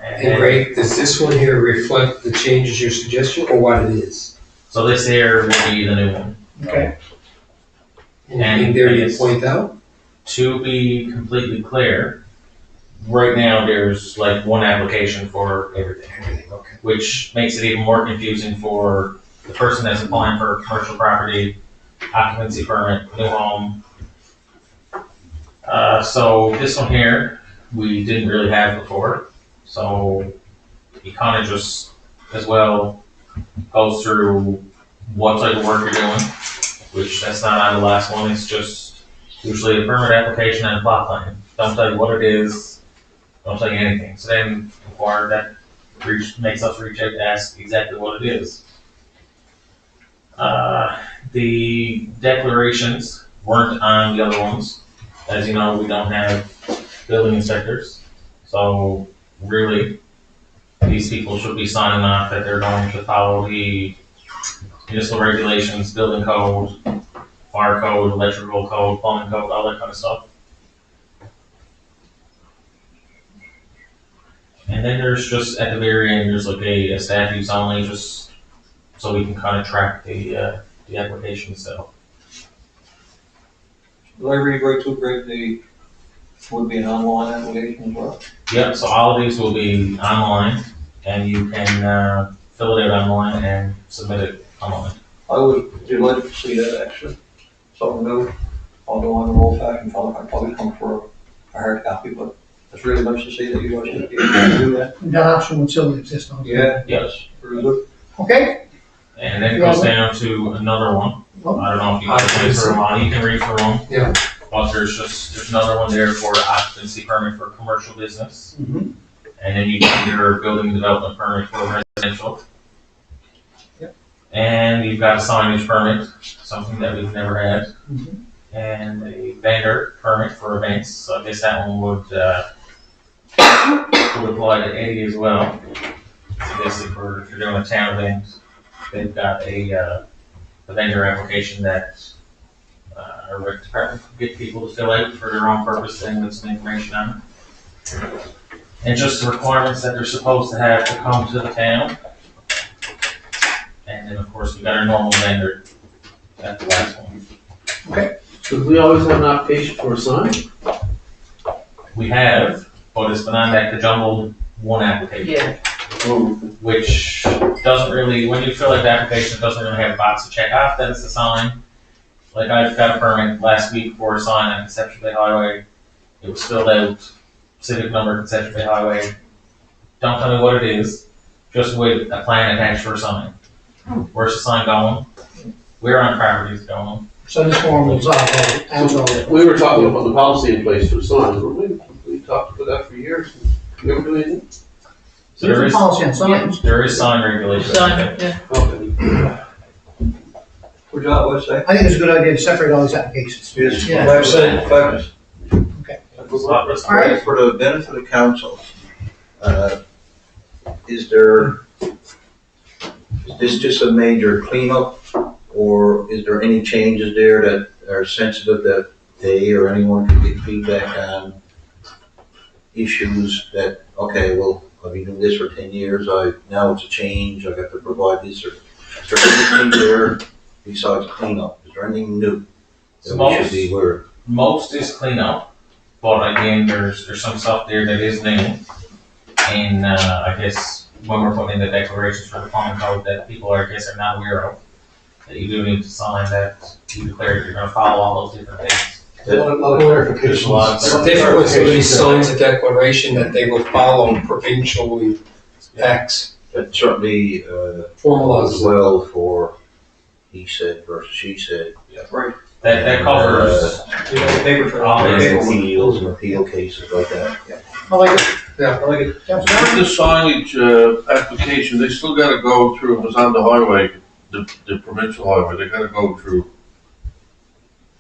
And Greg, does this one here reflect the changes you suggested or what it is? So this here will be the new one. Okay. Anything there you point out? To be completely clear, right now there's like one application for everything, Okay. which makes it even more confusing for the person that's applying for a commercial property, occupancy permit, new home. So this one here, we didn't really have before. So it kind of just as well goes through what type of work you're doing, which that's not on the last one. It's just usually a permit application and a plot plan. Don't tell you what it is, don't tell you anything. So then inquire that makes us reach out to ask exactly what it is. The declarations weren't on the other ones. As you know, we don't have building inspectors. So really, these people should be signing off that they're going to follow the municipal regulations, building code, fire code, electrical code, plumbing code, all that kind of stuff. And then there's just at the very end, there's like a staff use only, just so we can kind of track the application itself. did I read right too, Greg, the, would be an online application as well? Yep, so all of these will be online, and you can fill it out online and submit it online. I would delighted to see that actually, something new, although I'm an old fashioned fellow, I'd probably come for a hard copy, but it's really nice to see that you guys should be able to do that. That option would still exist on. Yeah, Yes. very good. Okay, And then it goes down to another one. I don't know if you can read through them all, you can read through them. Yeah. But there's another one there for occupancy permit for commercial business. Mhm. And then you get your building development permit for residential. Yep. And you've got a signage permit, something that we've never had. Mhm. And a vendor permit for events, so I guess that one would apply to Eddie as well. So I guess if you're doing a town event, they've got a vendor application that our rec department can get people to fill out for their own purpose and with some information on it. And just the requirements that they're supposed to have to come to the town. And then, of course, we got our normal vendor at the last one. Should we always have an application for a sign? We have, but it's been on that jumbled one application. Which doesn't really, when you fill out the application, it doesn't really have a box to check off that it's a sign. Like I've got a permit last week for a sign on Conception Bay Highway. It was filled out, civic number, Conception Bay Highway. Don't tell me what it is, just with a plan attached for a sign. Where's the sign going? Where on property is it going? so this form will answer all that. We were talking about the policy in place for signs, weren't we? We talked about that for years. You ever do anything? So there There's is, a policy on signs. there is sign regulations. Okay. Would you like to say? I think it's a good idea to separate all these applications. Yes. Yeah. Fabulous. Okay. All Alright, for the benefit of council, is this just a major cleanup? Or is there any changes there that are sensitive that they or anyone can get feedback on? Issues that, okay, well, I've been doing this for 10 years, now it's a change, I got to provide this, or is there anything there besides cleanup? Is there anything new that we should be aware of? Most is cleanup, but again, there's some stuff there that is new. And, I guess when we're putting in the declarations for the common code that people are, I guess, are not aware of, that you do need to sign that you declare you're gonna follow all those different things. It's different when somebody signs a declaration that they will follow provincial acts, That certainly, formalizes as it. well for he said versus she said. Right. That covers You know, the paper trail. all And this. appeals and appeal cases like that. I like it. I like it. Councilor With the signage, application, they still gotta go through, if it's on the highway, the provincial highway, they gotta go through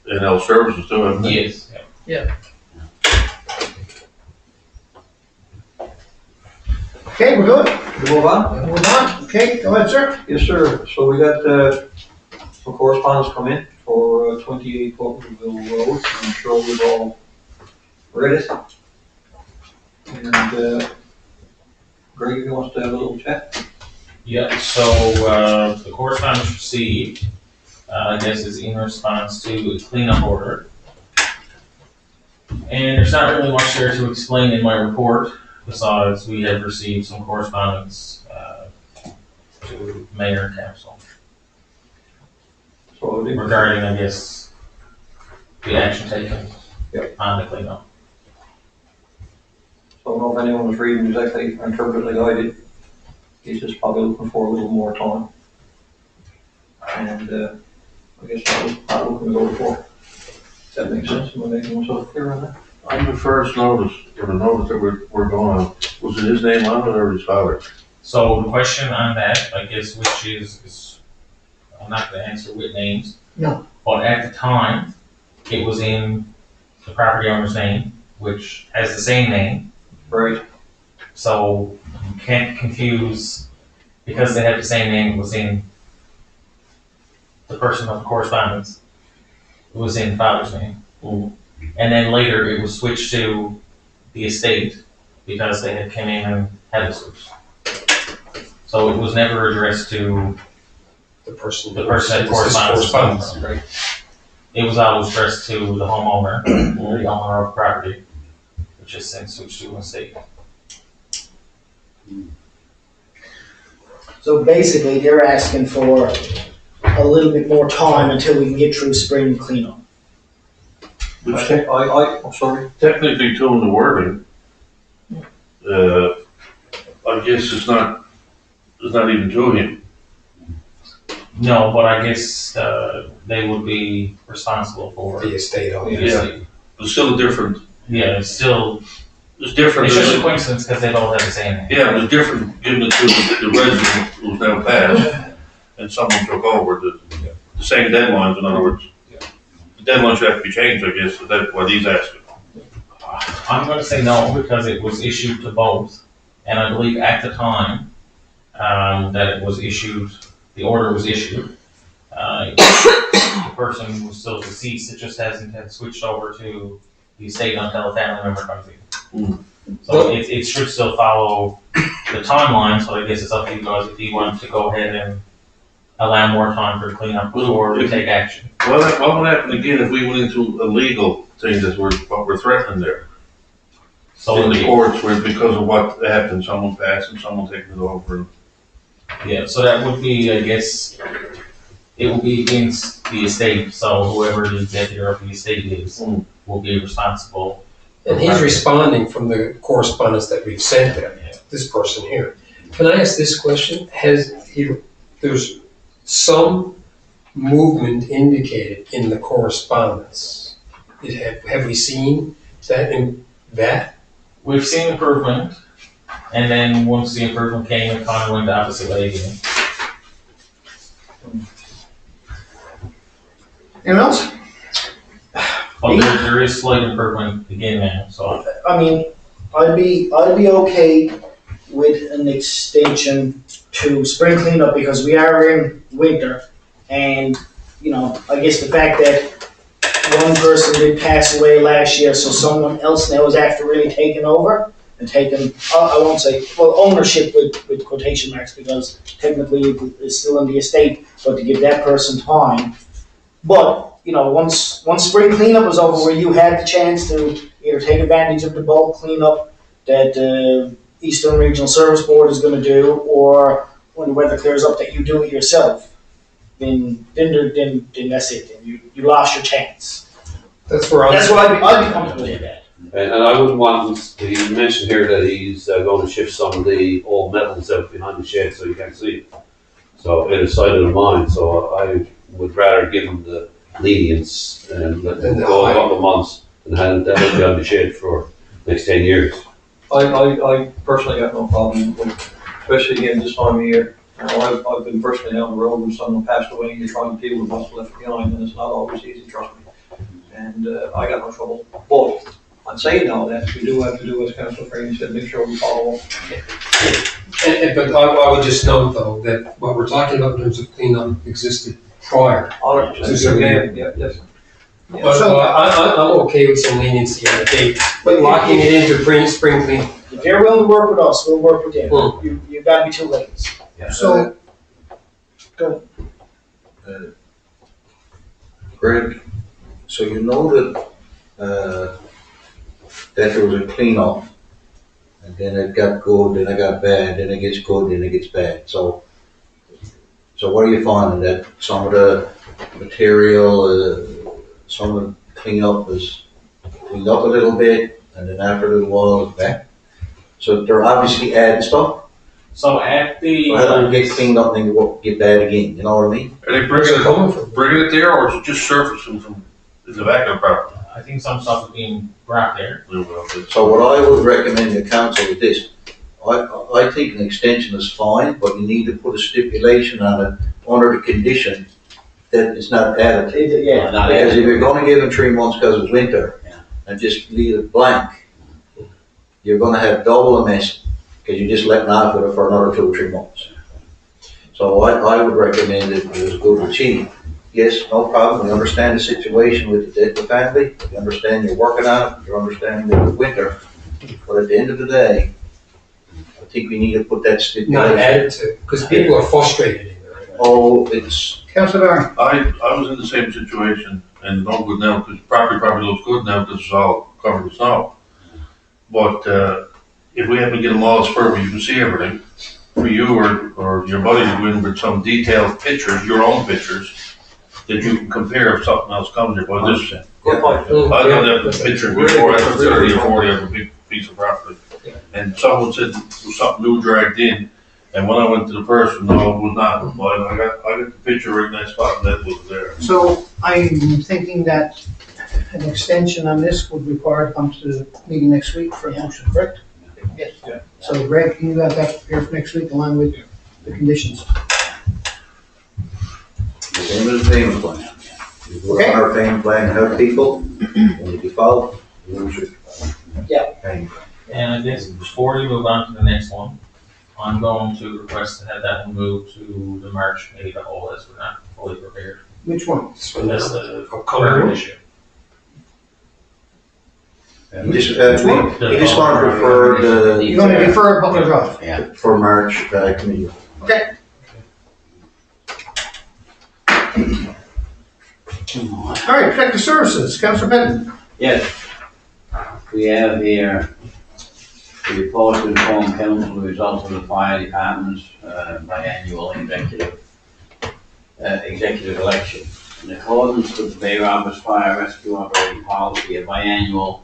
NL Services too, haven't they? Yes, yeah. Okay, we're good. We move on? Move on. Okay, go ahead, sir. Yes, sir. So we got, some correspondence come in for 28 Pocketville Road. I'm sure we've all read it. And, Greg, you want to have a little chat? Yeah, so, the correspondence received, I guess is in response to a cleanup order. And there's not really much there to explain in my report, besides we have received some correspondence, to mayor and council So regarding, I guess, the action taken Yep. on the cleanup. So I don't know if anyone was reading exactly, interpret like I did. He's just probably looking for a little more time. And, I guess that was not looking to go for. Does that make sense? Am I making myself clear on that? On the first notice, or the notice that we're going on, was it his name on it or his father? So the question on that, I guess, which is I'm not gonna answer with names. No. But at the time, it was in the property owner's name, which has the same name. Right. So you can't confuse, because they have the same name, it was in the person of the correspondence. It was in father's name. And then later it was switched to the estate because they had come in and had it switched. So it was never addressed to The person the person that corresponds. Right. it was always addressed to the homeowner, or the owner of the property, which has since switched to an estate. So basically, they're asking for a little bit more time until we can get through spring cleanup. Which I'm sorry. technically too in the wording, I guess it's not even to him. No, but I guess, they would be responsible for The estate owner. the estate. It's still a different, Yeah, it's still, it's different. it's just a than- coincidence because they both have the same name. Yeah, it was different giving it to the resident who's now passed, and someone took over the same deadlines, in other words. The deadline should have to be changed, I guess, so that's what he's asking. I'm gonna say no, because it was issued to both, and I believe at the time, that it was issued, the order was issued, the person was still deceased, it just hasn't had switched over to the estate until a family member comes in. So it should still follow the timeline, so I guess it's up to you guys if you want to go ahead and allow more time for cleanup or to take action. Well, what would happen again if we went into a legal thing that what we're threatening there? So In the courts, where because of what happened, someone passed and someone taking it over. yeah, so that would be, I guess, it will be against the estate, so whoever the executor of the estate is will be responsible. And he's responding from the correspondence that we've sent him, this person here. Can I ask this question? There's some movement indicated in the correspondence. Have we seen that in that? We've seen improvement, and then once the improvement came, it kind of went the opposite way again. Anyone else? But there is slight improvement again now, so. I mean, I'd be okay with an extension to spring cleanup because we are in winter. And, you know, I guess the fact that one person did pass away last year, so someone else now is after really taking over and taking, I won't say, well, ownership with quotation marks because technically it's still in the estate, but to give that person time. But, you know, once spring cleanup was over where you had the chance to either take advantage of the bulk cleanup that Eastern Regional Service Board is going to do, or when the weather clears up that you do it yourself, then that's it. Then you lost your chance. That's where That's what I'd be comfortable with that. And I wouldn't want, he mentioned here that he's going to shift some of the old metals out behind the shed so you can't see it. So it is sight of the mind, so I would rather give him the lenience and let him go a couple of months and have that behind the shed for the next 10 years. I personally have no problem with, especially again this time of year. You know, I've been personally down the road when someone passed away and you're trying to deal with what's left behind and it's not always easy, trust me. And I got no trouble. But on saying all that, we do have to do, as Councillor Frame said, make sure we follow up. But I would just note though, that what we're talking about in terms of cleanup existed prior. Yes. But I'm okay with some leniency on the date, but locking it into spring cleanup. If you're willing to work with us, we'll work with you. You've got to be too late. So, Greg, so you know that there was a cleanup, and then it got good, then it got bad, then it gets good, then it gets bad. So what are you finding? That some of the material, some of the cleanup is cleaned up a little bit, and then after a little while it's back? So they're obviously adding stuff. So at the. How do we get cleaned up and then it get bad again? You know what I mean? Are they bringing it there, or is it just surfacing from the back of the property? I think some stuff is being brought there. So what I would recommend to council is this. I think an extension is fine, but you need to put a stipulation on it under the condition that it's not added. Yeah. Because if you're gonna give them 3 months because it's winter and just leave it blank, you're gonna have double a mess because you're just letting off with it for another 2 or 3 months. So I would recommend it as good with Chief. Yes, no problem, we understand the situation with the family, we understand you're working on it, you understand the winter, but at the end of the day, I think we need to put that Not stipulation. added to, because people are frustrated in there. Oh, it's, Councillor Byrne. I was in the same situation, and no good now, because property probably looks good now because it's all covered with snow. But, if we happen to get them all spur where you can see everything, for you or your buddy to go in with some detailed pictures, your own pictures, that you can compare if something else comes here, but this, Good point. I don't have the picture before, I have 30 or 40 of a big piece of property. And someone said there was something new dragged in, and when I went to the person, no, it was not, but I got the picture right next spot, and that was there. So I'm thinking that an extension on this would require to come to the meeting next week for a motion, correct? Yes. Yeah. So Greg, can you have that prepared for next week along with the conditions? The same as the payment plan. You go Okay. on our payment plan, help people, when you default, you lose your payment plan. And I guess before we move on to the next one, I'm going to request to have that one moved to the March committee of the whole, as we're not fully prepared. Which one? So that's the Color current one. issue. You just, you just want to refer You're gonna defer Butler Drive? Yeah. for March, committee. Okay. All right, protective services, Councillor Benton. Yes, we have here the report to inform council the results of the fire department's biannual executive election. In accordance with the Bay Roberts Fire Rescue Operating Policy, a biannual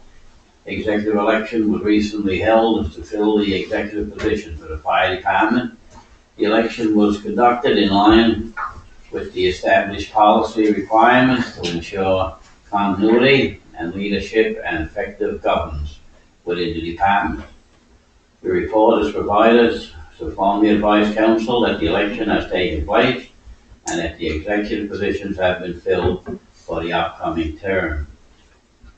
executive election was recently held to fill the executive position for the fire department. The election was conducted in line with the established policy requirements to ensure continuity and leadership and effective governance within the department. The report is provided to formally advise council that the election has taken place and that the executive positions have been filled for the upcoming term.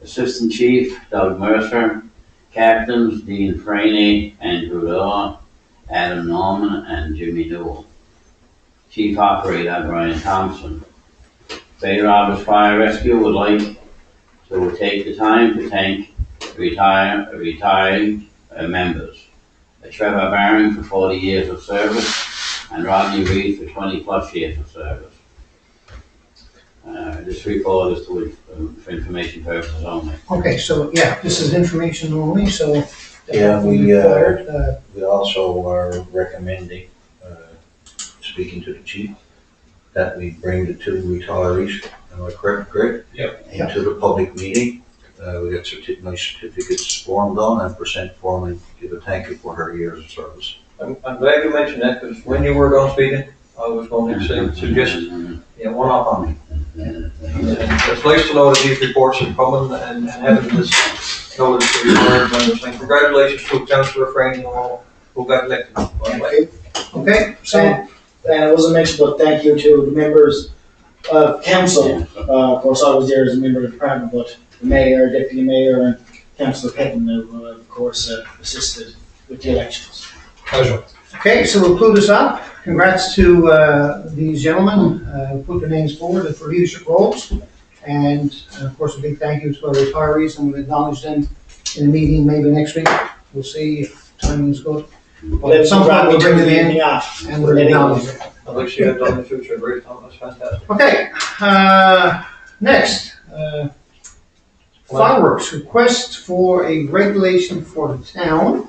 Assistant Chief Doug Mercer, Captains Dean Franey, Andrew Law, Adam Norman, and Jimmy Newell. Chief Operator Brian Thompson. Bay Roberts Fire Rescue would like to take the time to thank retired members. Trevor Barron for 40 years of service and Rodney Reed for 20+ years of service. This report is for information purposes only. Okay, so, yeah, this is information only, so. Yeah, we, required, We also are recommending, speaking to the chief, that we bring the two retirees, am I correct, Greg? Yep. Into the public meeting. We got nice certificates formed on and present for them and give a thank you for her years of service. I'm glad you mentioned that, because when you were done speaking, I was going to suggest, one up on me. And it's nice to know that these reports are coming and having this notice to be heard, and saying congratulations to Councillor Frank and all who got elected. by the way. Okay, so, And it wasn't mentioned, but thank you to the members of council. Of course, I was there as a member of the department, but the mayor, deputy mayor, and Councillor Petton, who, of course, assisted with the elections. Pleasure. okay, so we'll clue this up. Congrats to these gentlemen who put their names forward for leadership roles. And of course, a big thank you to our retirees, and we'll acknowledge them in a meeting maybe next week. We'll see if timing is good. But at some point, we'll bring them in and we'll acknowledge them. I'd like to see that done in the future, great, that's fantastic. Okay, next, fireworks, request for a regulation for the town.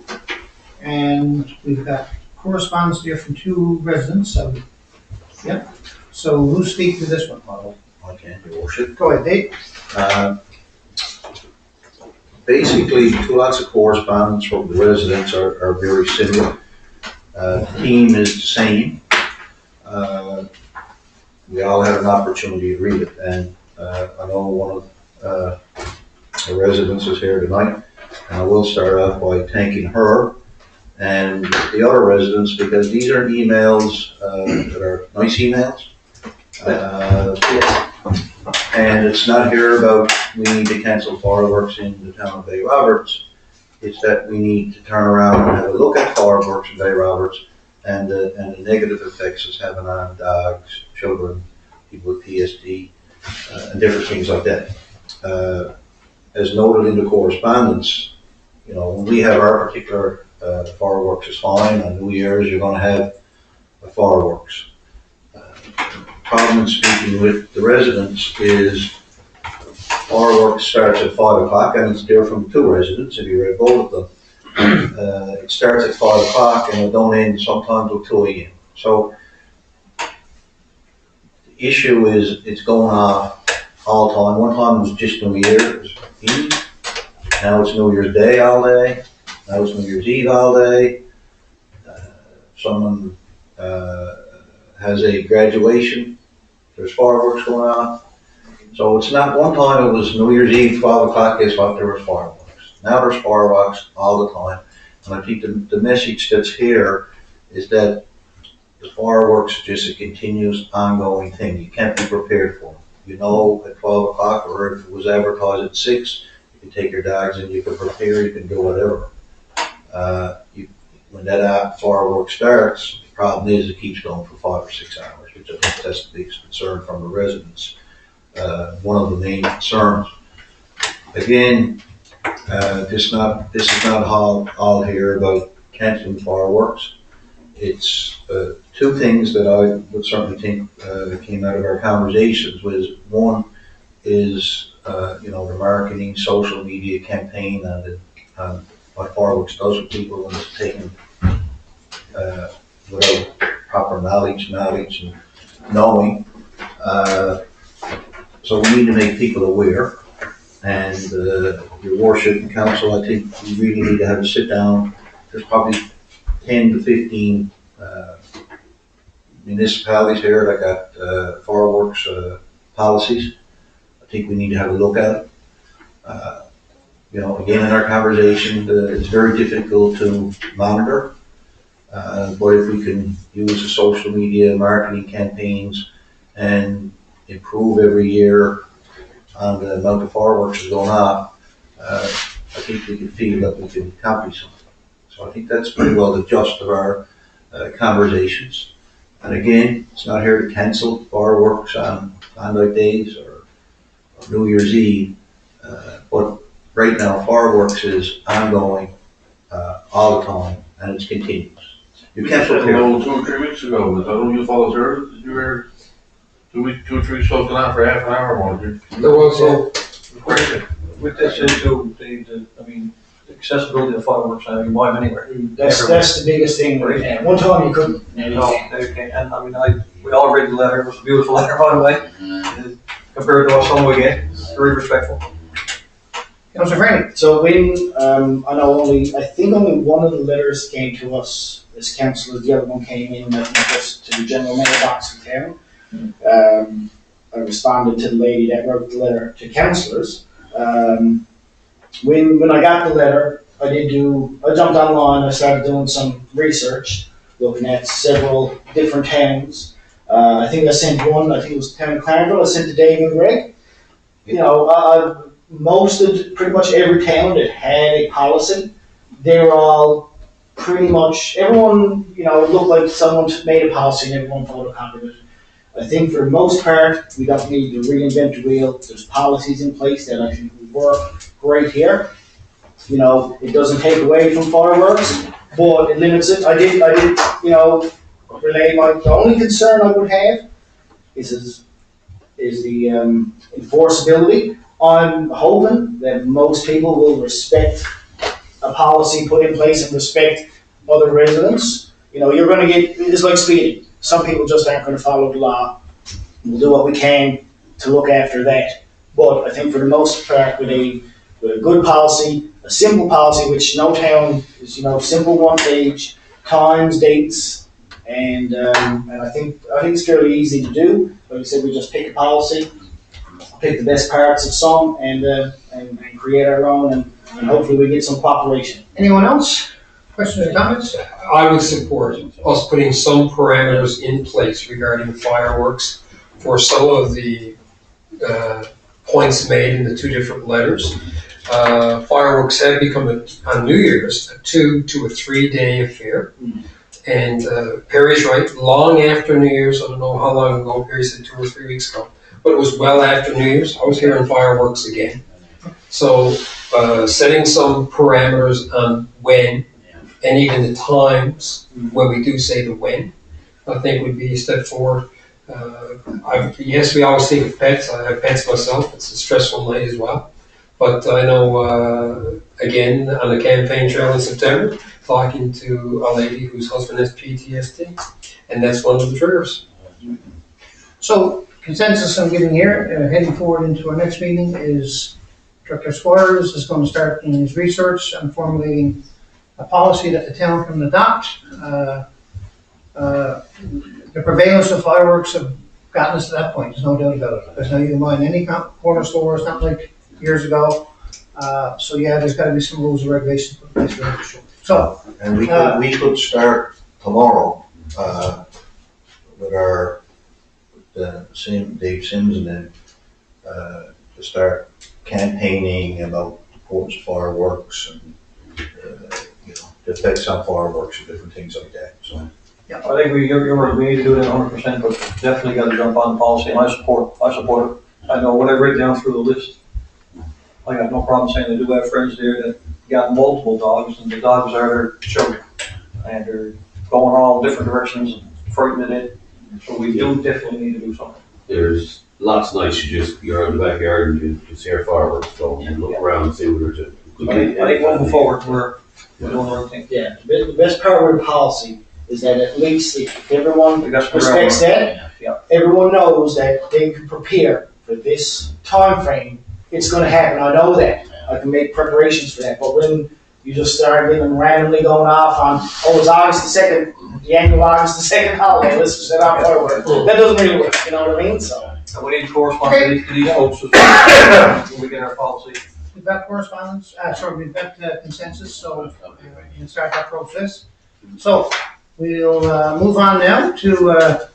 And we've got correspondence here from two residents, so, yeah. So who's speaking to this one? I can't, your worship. Go ahead, Dave. Basically, lots of correspondence from the residents are very similar. Theme is the same. We all had an opportunity to read it, and I know one of the residents is here tonight, and I will start off by thanking her and the other residents, because these are emails that are nice emails. And it's not here about we need to cancel fireworks in the town of Bay Roberts. It's that we need to turn around and have a look at fireworks in Bay Roberts and the negative effects it's having on dogs, children, people with PSD, and different things like that. As noted in the correspondence, when we have our particular fireworks is fine. On New Year's, you're going to have fireworks. Problem in speaking with the residents is fireworks starts at 5 o'clock, and it's there from 2 residents, if you read both of them. It starts at 5 o'clock and it don't end sometimes till 2 a.m. So the issue is it's going off all the time. One time it was just New Year's Eve, now it's New Year's Day all day, now it's New Year's Eve all day. Someone has a graduation, there's fireworks going on. So it's not, one time it was New Year's Eve, 12 o'clock, guess what, there was fireworks. Now there's fireworks all the time. And I think the message that's here is that the fireworks is just a continuous, ongoing thing. You can't be prepared for them. You know at 12 o'clock, or if it was advertised at 6, you can take your dogs and you can prepare, you can do whatever. When that fireworks starts, the problem is it keeps going for 5 or 6 hours, which I think that's the biggest concern from the residents. One of the main concerns. Again, this is not all here about canceling fireworks. It's 2 things that I would certainly think came out of our conversations. Was one is the marketing, social media campaign, and what fireworks does with people when it's taken without proper knowledge and knowing. So we need to make people aware, and your worship and council, I think we really need to have a sit down. There's probably 10 to 15 municipalities here that got fireworks policies. I think we need to have a look at it. Again, in our conversation, it's very difficult to monitor, but if we can use the social media marketing campaigns and improve every year on the amount of fireworks that's going on, I think we can feel that we can accomplish something. So I think that's pretty well the gist of our conversations. And again, it's not here to cancel fireworks on Klondike days or New Year's Eve, but right now fireworks is ongoing all the time, and it's continuous. You can't said prepare. 2 or 3 weeks ago, was that when you fellas heard it? Did you hear 2 or 3 shows going on for half an hour more? There was Crazy. With this issue, accessibility of fireworks, you buy them anywhere. That's the biggest thing. Right. One time you couldn't. No, they can't. And we all read the letter. It was a beautiful letter, by the way. Compared to what some we get, very respectful. Councillor Franny. So when, I think only one of the letters came to us as councillors, the other one came in just to the general mailbox in town. I responded to the lady that wrote the letter to councillors. When I got the letter, I jumped online, I started doing some research, looking at several different towns. I think I sent one, I think it was Town of Clarendon, I sent to Dave and Greg. Pretty much every town that had a policy, they were all pretty much, everyone, it looked like someone made a policy and everyone photocopied it. I think for the most part, we don't need to reinvent the wheel. There's policies in place that I think would work great here. It doesn't take away from fireworks, but it limits it. I did, relay the only concern I would have is the enforceability. I'm hoping that most people will respect a policy put in place and respect other residents. You're going to get, it's like speeding. Some people just aren't going to follow the law. We'll do what we can to look after that. But I think for the most part, with a good policy, a simple policy, which no town is, simple, one page, times, dates, and I think it's fairly easy to do. Like I said, we just pick a policy, pick the best parts of some, and create our own, and hopefully we get some cooperation. Anyone else? Questions or comments? I would support us putting some parameters in place regarding fireworks for some of the points made in the 2 different letters. Fireworks have become on New Year's a 2 to 3 day affair. And Perry's right, long after New Year's, I don't know how long ago, Perry said 2 or 3 weeks ago, but it was well after New Year's, I was hearing fireworks again. So setting some parameters on when, and even the times when we do say the when, I think would be a step forward. Yes, we always think of pets. I have pets myself. It's a stressful night as well. But I know, again, on the campaign trail in September, talking to a lady whose husband has PTSD, and that's one of the triggers. So consensus I'm getting here, heading forward into our next meeting is Director Squires is going to start in his research on formulating a policy that the town can adopt. The prevalence of fireworks have gotten us to that point, there's no doubt about it. There's no, you can buy in any corner store, it's not like years ago. So yeah, there's gotta be some rules and regulations put in place for sure. So, And we could start tomorrow, with our, Dave Sims and them, to start campaigning about importance of fireworks and, the effects on fireworks and different things like that, so. I think we need to do it 100%, but definitely got to jump on the policy, and I support it. I know when I break down through the list, I got no problem saying I do have friends there that got multiple dogs, and the dogs are their children, and they're going all different directions and frightening it. So we do definitely need to do something. There's lots of nights you're in the backyard and you just hear fireworks go and look around and see what there's a. I think moving forward, we're doing the right thing. Yeah, the best part of the policy is that at least if everyone We got some respects groundwork. that, Yeah. everyone knows that they can prepare for this time frame. It's gonna happen, I know that, I can make preparations for that, but when you just start getting randomly going off on, oh, it's August the 2nd, the annual August the 2nd holiday, let's just set off fireworks, that doesn't really work, you know what I mean, so. And we need to correspond to these folks as well when we get our policy. we've got correspondence, we've got consensus, so we can start that process. So, we'll move on now to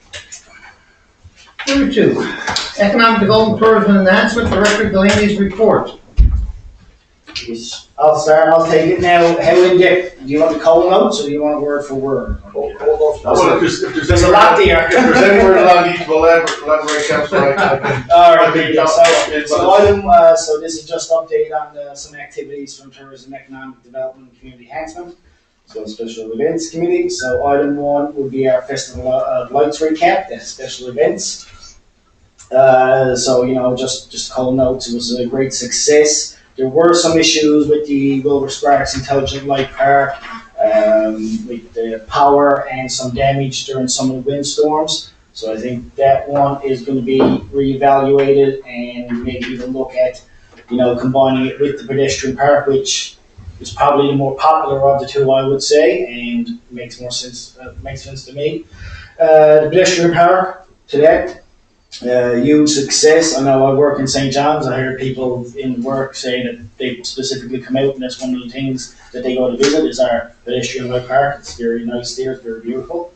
number 2. Economic Development Tourism and Enhancement, Director Delaney's report. Yes, I'll start, I'll take it now, how in depth, do you want the column notes or do you want word for word? If There's a lot there. If there's anywhere that I need to elaborate, Councillor, I can. Alright, so item, so this is just update on some activities from Tourism, Economic Development, and Community Enhancement. So special events committee, so item 1 would be our Festival of Lights recap, that's special events. So, just call notes, it was a great success. There were some issues with the Wilbur Sparks Intelligent Light Park, with the power and some damage during some of the windstorms. So I think that one is going to be reevaluated and maybe even look at, combining it with the pedestrian park, which is probably the more popular of the two, I would say, and makes more sense. Makes sense to me. The pedestrian park today. Huge success. I know I work in St. John's. I heard people in work say that they specifically come out and that's one of the things that they go to visit is our pedestrian light park. It's very nice there. It's very beautiful.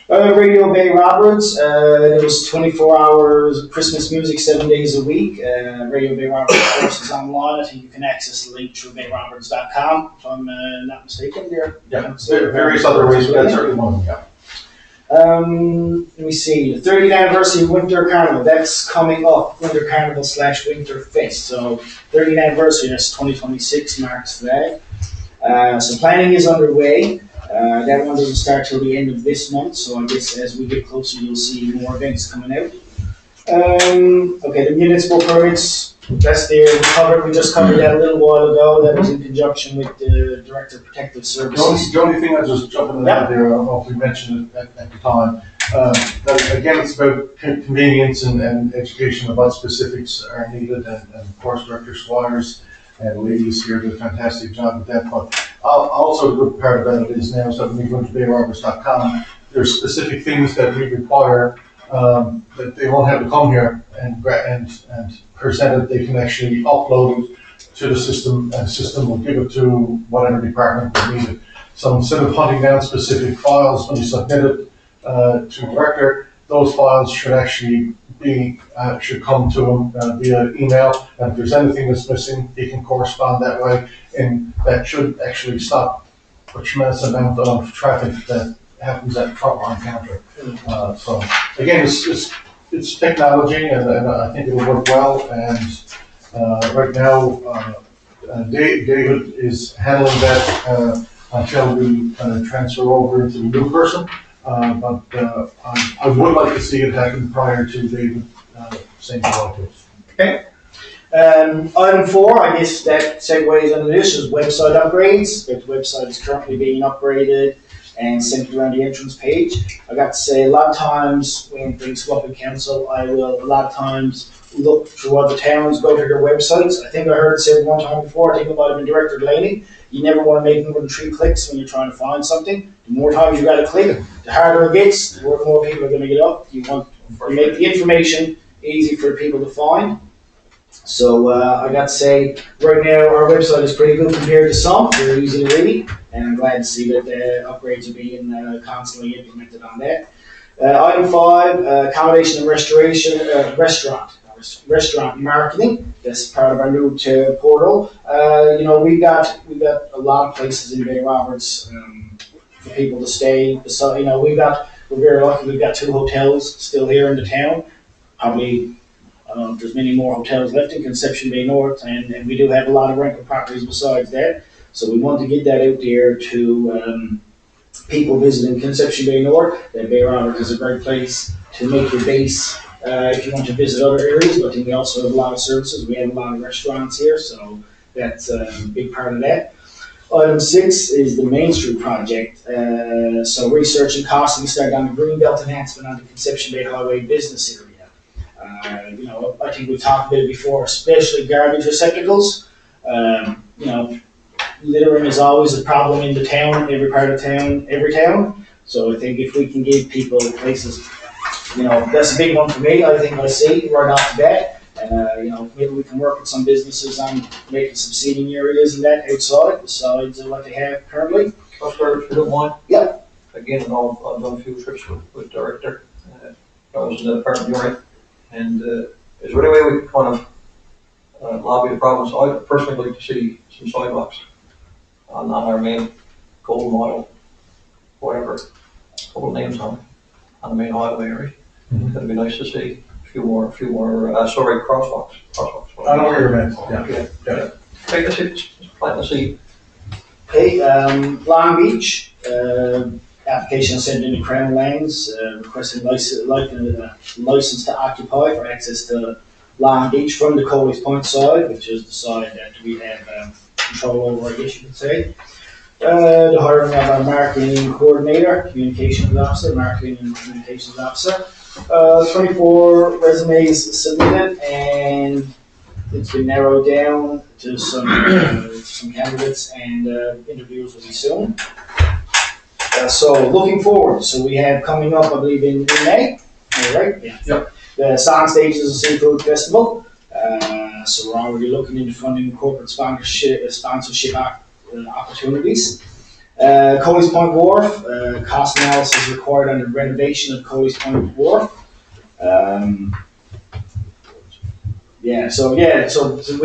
Radio Bay Roberts. There was 24 hours of Christmas music 7 days a week. Radio Bay Roberts, of course, is online. I think you can access the link through bayroberts.com if I'm not mistaken there. Yeah, various other ways, but that's certainly one, yeah. Let me see, the 30th anniversary of Winter Carnival, that's coming up, Winter Carnival / Winter Fest. So 30th anniversary, that's 2026 marks that. So planning is underway. That one doesn't start till the end of this month, so I guess as we get closer, you'll see more events coming out. Okay, the municipal permits, that's there, we just covered that a little while ago. That was in conjunction with the Director of Protective Services. The only thing I just jump in there, I don't know if we mentioned it at the time. But again, it's about convenience and education about specifics are needed, and of course, Director Squires and ladies here did a fantastic job with that. But also the good part about it is now, so when you go to bayroberts.com, there's specific things that we require that they won't have to come here and present it. They can actually upload it to the system, and the system will give it to whatever department they need it. So instead of hunting down specific files when you submit it to the director, those files should actually should come to him via email, and if there's anything that's missing, he can correspond that way, and that should actually stop a tremendous amount of traffic that happens at the frontline counter. So again, it's technology, and I think it'll work well. And right now, David is handling that until we transfer over into the new person. But I would like to see it happen prior to David saying hello to us. Item 4, I guess that segues into this, is website upgrades. The website is currently being upgraded and centered around the entrance page. I got to say, a lot of times when things come up in council, I will a lot of times look through other towns, go to their websites. I think I heard it said one time before, I think it might have been Director Delaney, you never want to make more than 3 clicks when you're trying to find something. The more times you got to click, the harder it gets, the more people are going to get up. You make the information easy for people to find. So I got to say, right now our website is pretty good compared to some. They're easy to read, and I'm glad to see that the upgrades are being constantly implemented on that. Item 5, accommodation and restoration, restaurant marketing. That's part of our new portal. We've got a lot of places in Bay Roberts for people to stay. So we're very lucky. We've got 2 hotels still here in the town. Probably. There's many more hotels left in Conception Bay North, and we do have a lot of rental properties besides that. So we want to get that out there to people visiting Conception Bay North. That Bay Roberts is a great place to make your base if you want to visit other areas, but then we also have a lot of services. We have a lot of restaurants here, so that's a big part of that. Item 6 is the Main Street project. So research and costing started on the Greenbelt enhancement on the Conception Bay Highway business area. I think we've talked about it before, especially garbage receptacles. Littering is always a problem in the town, every part of town, every town. So I think if we can give people places, that's a big one for me. I think I see right off the bat. And, maybe we can work with some businesses on making some seating areas and that outside, besides what they have currently. Councillor, if you don't mind? Yeah. Again, I've done a few trips with Director. I was in the department you're in. And is there any way we can kind of lobby the province? I'd personally like to see some sidewalks on our main Golden Mile, whatever, a couple of names on the main highway area. It'd be nice to see a few more, crosswalks. I know what you're meant, yeah. Okay, that's it, just plant the seed. Okay, Long Beach, application sent into Crown Lands, requesting license to occupy for access to Long Beach from the Coley's Point side, which is the side that we have control over, I guess you could say. The hiring of our marketing coordinator, communications officer, marketing and communications officer. 24 resumes submitted, and it's been narrowed down to some candidates, and interviews will be soon. So looking forward, so we have coming up, I believe in May, right? Yeah. Yep. The Song Stages of Seafood Festival. So we're already looking into funding corporate sponsorship opportunities. Coley's Point Wharf, cost analysis required on the renovation of Coley's Point Wharf. So we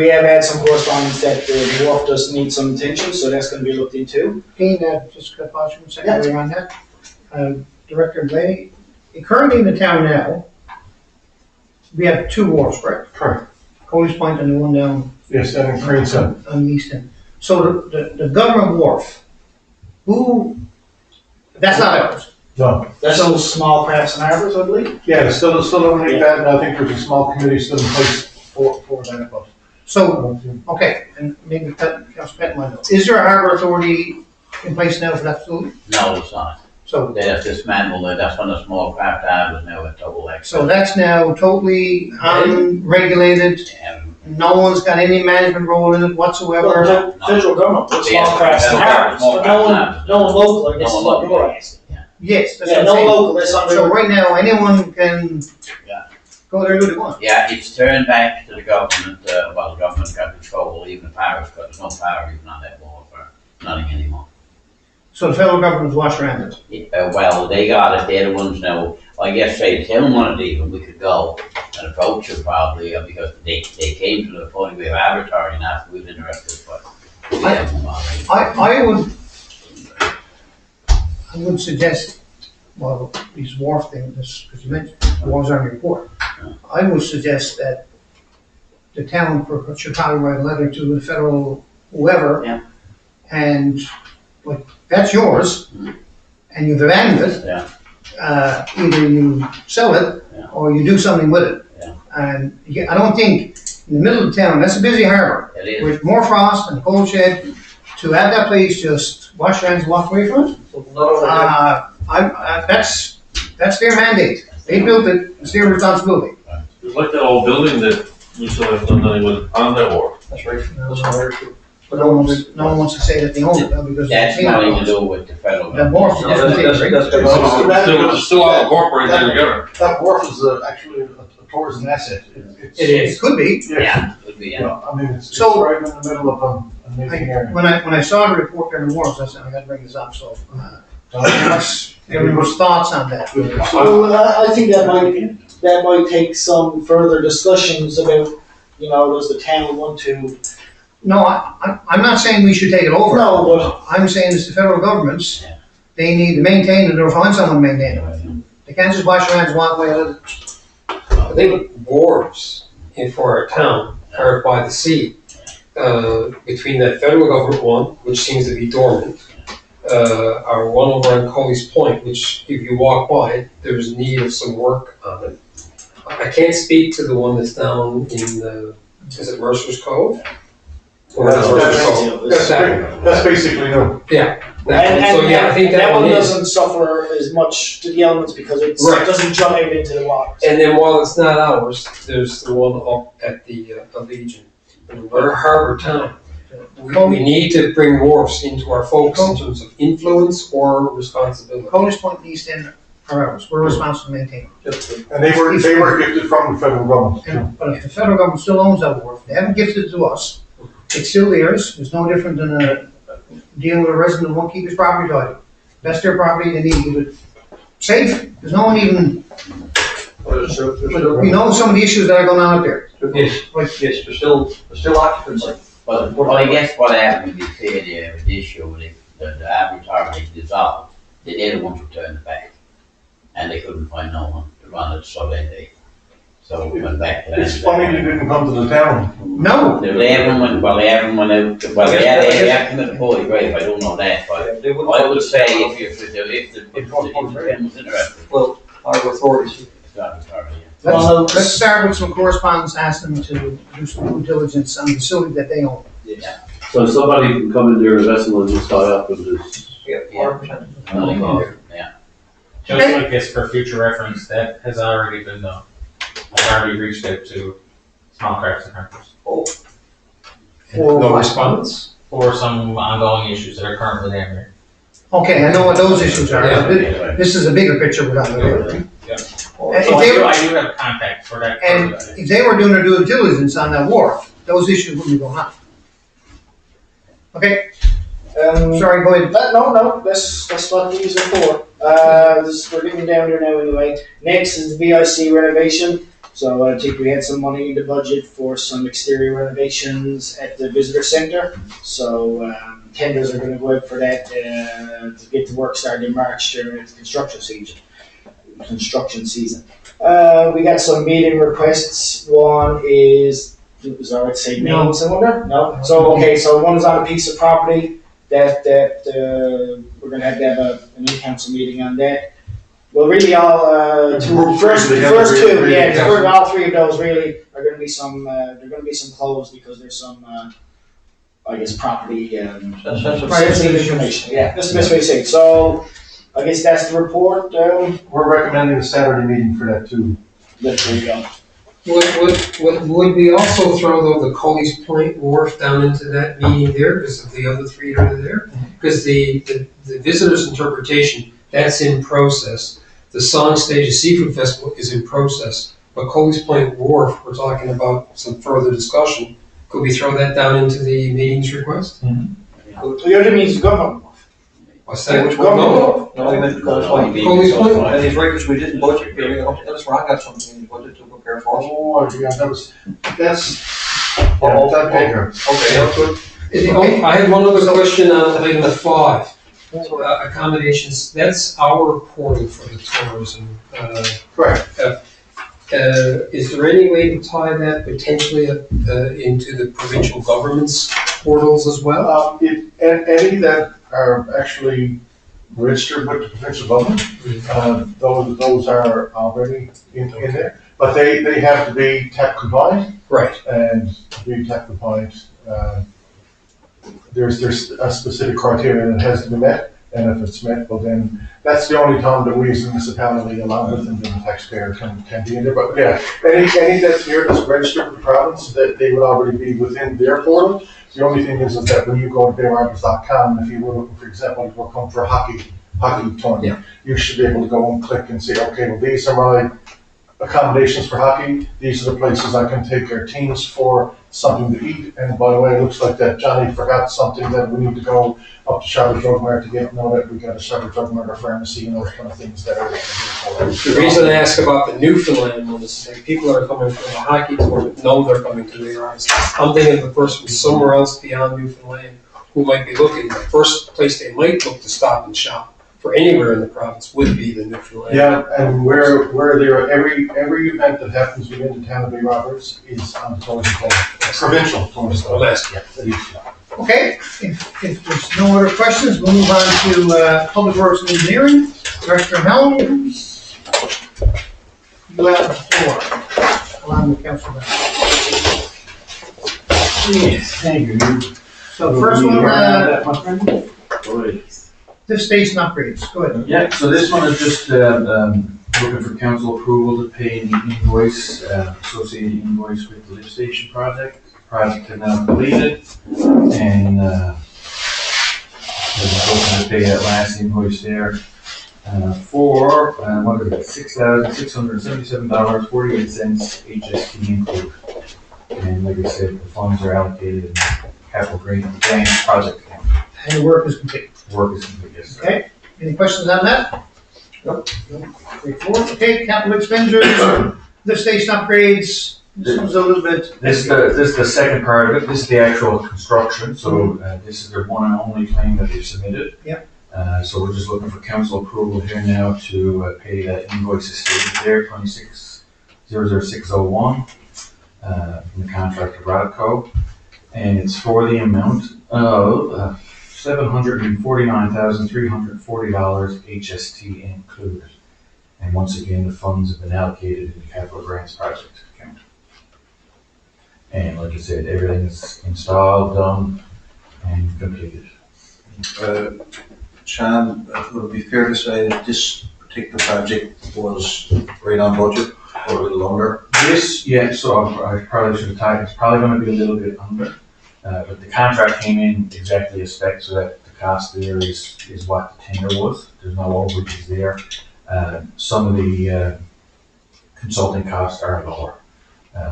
have had some correspondence that the wharf does need some attention, so that's going to be looked into. Dean, just got pause for a second on that. Director Delaney, currently in the town now, we have 2 wharfs, correct? Correct. Coley's Point and the one down Yes, that in Cranston. on the east end. So the government wharf, that's not ours. No. That's those small crafts and harbors, I believe. Yeah, it's still underneath that, and I think there's a small committee still in place for that, but. So, okay, and maybe Councilor Pettit might know. Is there a harbor authority in place now for that facility? No, it's not. So, They have dismantled it, that's when the small craft harbors now at double X. so that's now totally unregulated. No one's got any management role in it whatsoever. Well, the federal government puts small crafts and harbors, but no one local, I guess is what you're asking. Yes, that's Yeah, what no I'm saying. local, that's So under, right now, anyone can Yeah. go there and do what they want. Yeah, it's turned back to the government, the government got control, even the parish, but there's no power even on that wall for nothing anymore. So the federal government's watching around it. Well, they got it, they're the ones now, I guess, say, the town wanted even, we could go and approach it probably, because they came to the point we were advertising that, we was interested, but we haven't moved on. I would suggest, well, these wharf things, because you mentioned wharves on your report. I would suggest that the town should probably write a letter to the federal whoever. Yeah. And, like, that's yours, and you've abandoned it. Yeah. either you sell it Yeah. or you do something with it. Yeah. And I don't think in the middle of town, that's a busy harbor, It is. with more frost and cold shed, to have that place just wash your hands and walk away from it. So not only that, That's their mandate. They built it, it's their responsibility. It's like that old building that we still haven't done anything with on that wharf. that's right, that's very true. But no one wants to say that they own it, though, because. That's nothing to do with the federal The government. wharf is That's- different that's- thing, that's- right? that's- It's still all incorporated together. That wharf is actually a tourism asset. It's- It is. It could be. Yeah, could be, yeah. Yeah, I mean, it's So- right in the middle of an amazing area. When I saw the report there in the wharves, I said, I gotta bring this up, so, what's everyone's thoughts on that? So I think that might take some further discussions about, does the town want to? No, I'm not saying we should take it over. No, but I'm saying it's the federal governments, they need to maintain it or find someone to maintain it. They can't just wash their hands and walk away with it. I think wharves for our town are by the sea. Between that federal government one, which seems to be dormant, our one over on Coley's Point, which if you walk by it, there's need of some work on it. I can't speak to the one that's down in, is it Mercer's Cove? Or is it Mercer's Cove? That's basically no. So yeah, I think that one is. doesn't suffer as much to the elements because it Right. doesn't jump out into the water. And then while it's not ours, there's the one up at the Allegiant. And we're a harbor town. We need to bring wharfs into our focus in terms of influence or responsibility. College Point and East End are ours, we're responsible to maintain them. And they were gifted from the federal government. But if the federal government still owns that wharf, they haven't gifted it to us, it's still theirs, it's no different than dealing with a resident who won't keep his property tidy. That's their property, they need to keep it safe, there's no one even, we know some of the issues that are going on out there. Yes, yes, there's still occupancy. But I guess what happened, you said, the issue with the average harvest dissolved, they didn't want to turn it back. And they couldn't find no one to run it, so so we went back to that. It's funny they didn't come to the town. No, They haven't went out, they have come to the Holy Grave, I don't know that, but They would- I would say if the town was interested, Well, our authorities, it's got to start, yeah. let's start with some correspondence, ask them to do some due diligence on the facility that they own. So somebody can come in there, a vessel and just tie up with this. yeah, 100%. Nothing more, yeah. Just like this for future reference, that has already been done. I've already reached out to small crafts and harbors No response? for some ongoing issues that are currently down here. Okay, I know what those issues are, Yeah. this is a bigger picture we're talking about. So If I they do, were- I do have contact for that. And if they were doing their due diligence on that wharf, those issues wouldn't be going on. Okay, sorry, go ahead. No, that's what these are for. We're getting down there now anyway. Next is the VIC renovation. So I think we had some money in the budget for some exterior renovations at the visitor center. So tenders are gonna go out for that, to get the work started in March during the construction season. We got some meeting requests. One is I would say No. names, I wonder? No? So, okay, so one is on a piece of property that we're gonna have a new council meeting on that. Well, really all, first two, yeah, all three of those really are gonna be they're gonna be some closed because there's some, I guess, property, sensitive information, yeah, that's the best way to say it. So, I guess that's the report, We're recommending a Saturday meeting for that too. there we go. Would we also throw though the Coley's Point wharf down into that meeting there, because of the other three that are there? Because the visitor's interpretation, that's in process. The Song Stage of Seafood Festival is in process. But Coley's Point wharf, we're talking about some further discussion. Could we throw that down into the meeting's request? The other means government. What's that? Which one? No, we meant Coley's Point. Coley's Point? And these records we didn't budget, that's where I got something in the budget to prepare for. Oh, yeah, that's. Oh, That bigger. Okay, that's good. I had one other question on item 5. Accommodations, that's our portal for the tourism. Correct. Is there any way to tie that potentially into the provincial government's portals as well? Any that are actually registered with the provincial government. Those are already in there, but they have to be TAP compliant, Right. and to be TAP compliant, there's a specific criteria that has to be met, and if it's met, well then, that's the only time that we as a municipality allow with and then the taxpayer can be in there, but yeah, any that's here that's registered with the province, that they would already be within their portal. The only thing is that when you go to bayarbors.com, if you were looking, for example, you were coming for a hockey tournament, you should be able to go and click and say, okay, well, these are my accommodations for hockey, these are the places I can take our teams for something to eat, and by the way, it looks like that Johnny forgot something that we need to go up to Shabba Drug Mart to get, know that we got a Shabba Drug Mart or pharmacy and those kind of things that are. The reason I ask about the Newfoundland one is that people are coming from a hockey tournament, know they're coming to the Arts. I'm thinking of a person somewhere else beyond Newfoundland who might be looking, the first place they might look to stop and shop for anywhere in the province would be the Newfoundland. Yeah, and where there, every event that happens within the town of Bay Roberts is on the tourism plan, provincial tourism Well, plan. that's, Okay, if there's no other questions, we'll move on to Public Works and Engineering. Director Helms, you have the floor, along with Councilor Brown. Yes, thank you. So first one, Right. lift station upgrades, go ahead. Yeah, so this one is just looking for council approval to pay the invoice, associated invoice with the lift station project. Project is now completed, and we're just looking to pay that last invoice there for what is it, $6,677.48, HST included. And like I said, the funds are allocated in the capital grant project account. And the work is complete. Work is complete, yes, sir. Okay, any questions on that? Nope. Straightforward. Okay, capital expenditures, lift station upgrades, this one's a little bit. This is the second part of it. This is the actual construction, so this is their one and only claim that they've submitted. Yep. So we're just looking for council approval here now to pay that invoice is stated there, 26,00601, from the contractor Radco. And it's for the amount of $749,340 HST included. And once again, the funds have been allocated in the capital grants project account. And like I said, everything is installed, done, and completed. Sean, would it be fair to say that this particular project was right on budget or a little longer? This, yeah, so I probably should have tied, it's probably gonna be a little bit under, but the contract came in exactly as spec, so that the cost there is what the tender was. There's no overages there. Some of the consulting costs are lower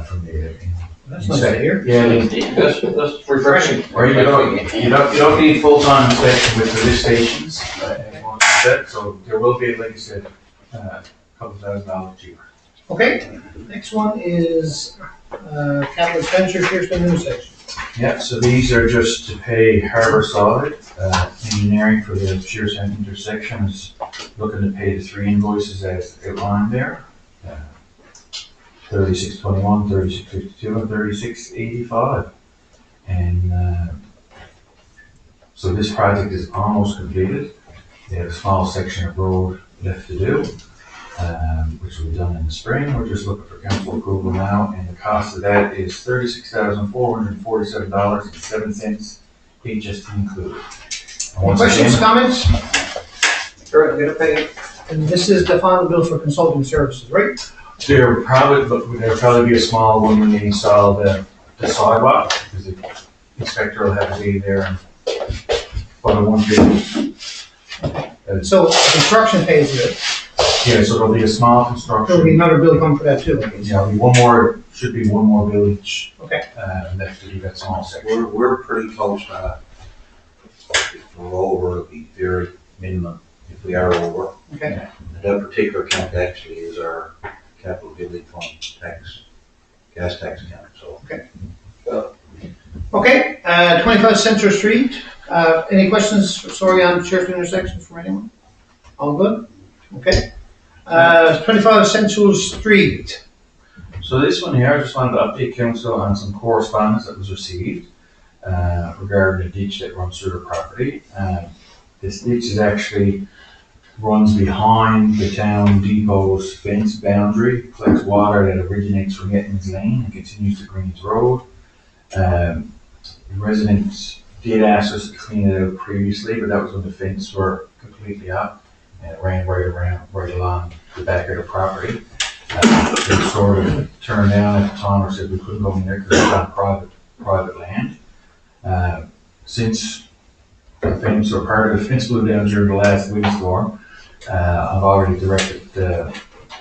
from the. That's nice to hear. Yeah, That's refreshing. or you don't need full-time inspection with the lift stations, as Mark said, so there will be, like I said, a couple $1,000 cheaper. Okay, next one is capital expenditures, here's the new section. Yeah, so these are just to pay Harbor Solid Engineering for the Shears End intersection. Is looking to pay the three invoices as outlined there. 3621, 3652, and 3685. And so this project is almost completed. They have a small section of road left to do, which will be done in the spring. We're just looking for council approval now, and the cost of that is $36,447.07, HST included. And Any once questions, again, comments? Sure, I'm gonna pay. And this is the final bill for consulting services, right? there'll probably be a small one when they install the sidewalk, because the inspector will have to be there and for the one big. So construction phase of it, Yeah, so there'll be a small there'll be construction. another bill coming for that too, I guess. Yeah, should be one more village. Okay. Left to do that small section. We're pretty close now. If we're over, it'll be very minimum if we are over. Okay. And that particular account actually is our capital village fund tax, gas tax account, so. Okay, 25 Central Street, any questions, sorry, on Sheriff intersections from anyone? All good? Okay. 25 Central Street, So this one here, I just wanted to update council on some correspondence that was received regarding the ditch that runs through the property. This ditch is actually runs behind the town depot's fence boundary, collects water that originates from Yettman's Lane and continues to Greens Road. The residents did ask us to clean it out previously, but that was when the fence were completely up and it ran right along the back of the property. They sort of turned down at the time or said we couldn't go in there because it's on private land. Since the fence or part of the fence blew down during the last windstorm, I've already directed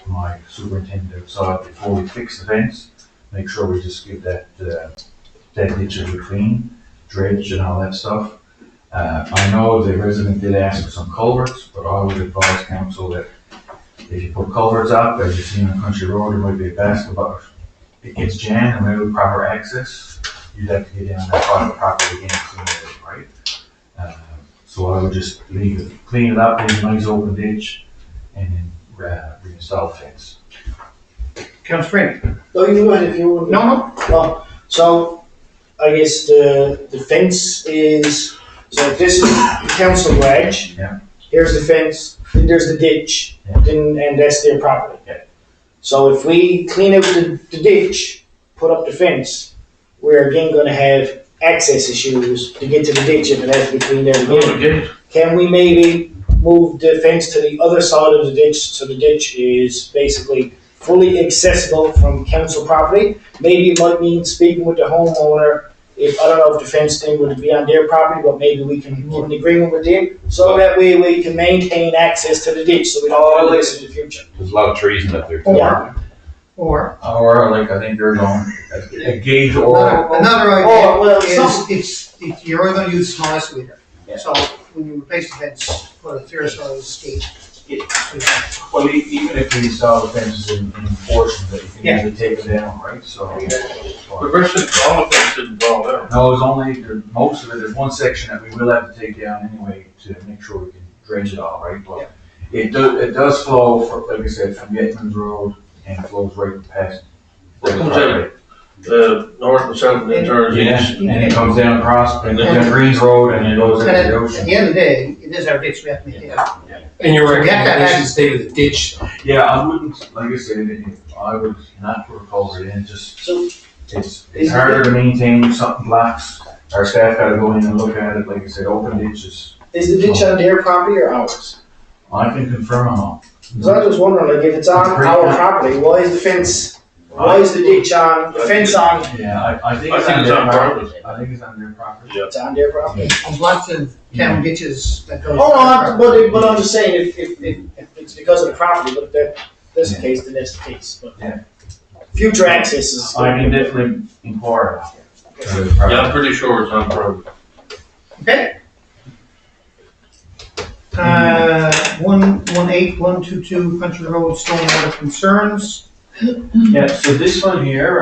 my superintendent outside before we fix the fence, make sure we just give that ditch a clean, dredge and all that stuff. I know the resident did ask for some culverts, but I would advise council that if you put culverts up, as you see on Country Road, there might be a basket, it gets jammed and without proper access, you'd have to get in on that private property again and clean it up, right? So I would just leave it, clean it up, leave a nice open ditch, and then reinstall the fence. Councillor Frank? No, you go ahead if you want. No. Well, so I guess the fence is, so this is the council garage. Yeah. Here's the fence, then there's the ditch, Yeah. and that's their property. Yeah. So if we clean out the ditch, put up the fence, we're again gonna have access issues to get to the ditch if it has to be cleaned out again. Can we maybe move the fence to the other side of the ditch so the ditch is basically fully accessible from council property? Maybe it might mean speaking with the homeowner. If, I don't know if the fence thing would be on their property, but maybe we can get an agreement with them, so that way we can maintain access to the ditch, so we don't have this in the future. There's a lot of trees in that there. Yeah. Or Or like, I think there's a gauge or. another Oh, well, idea some- is it's you're going to use small excavator. Yeah. So when you replace the fence, put a fair size gate. Well, even if we install the fences in portions, that you can Yeah. easily take it down, right? So. The rest of all of them didn't fall down. No, it's only, most of it, there's one section that we will have to take down anyway to make sure we can dredge it all, right? But it does flow, like I said, from Yettman's Road and flows right past. It comes out, north and south and then turns Yeah, east. and it comes down across, and then Greens Road, and it goes And into the at ocean. the end of the day, it is our ditch we have to maintain. And your We have to recommendation add- stay with the ditch. Yeah, I wouldn't, like I said, I would not put a culvert in, just, So it's harder to maintain if something blocks. Our staff gotta go in and look at it, like I said, open ditches. is the ditch on their property or ours? I can confirm them all. Because I was just wondering, like, if it's on our property, why is the fence, why is the ditch on, the fence on, Yeah, I think I it's think on it's their on property. purpose. I think it's on their property. Yeah. it's on their property? There's lots of town ditches that go. Oh, no, but I'm just saying, if it's because of the property, but if that's the case, then that's the case, but. Yeah. Future access is. I can definitely inquire. Yeah, I'm pretty sure it's on purpose. Okay. 118-122 Country Road stormwater concerns. Yeah, so this one here,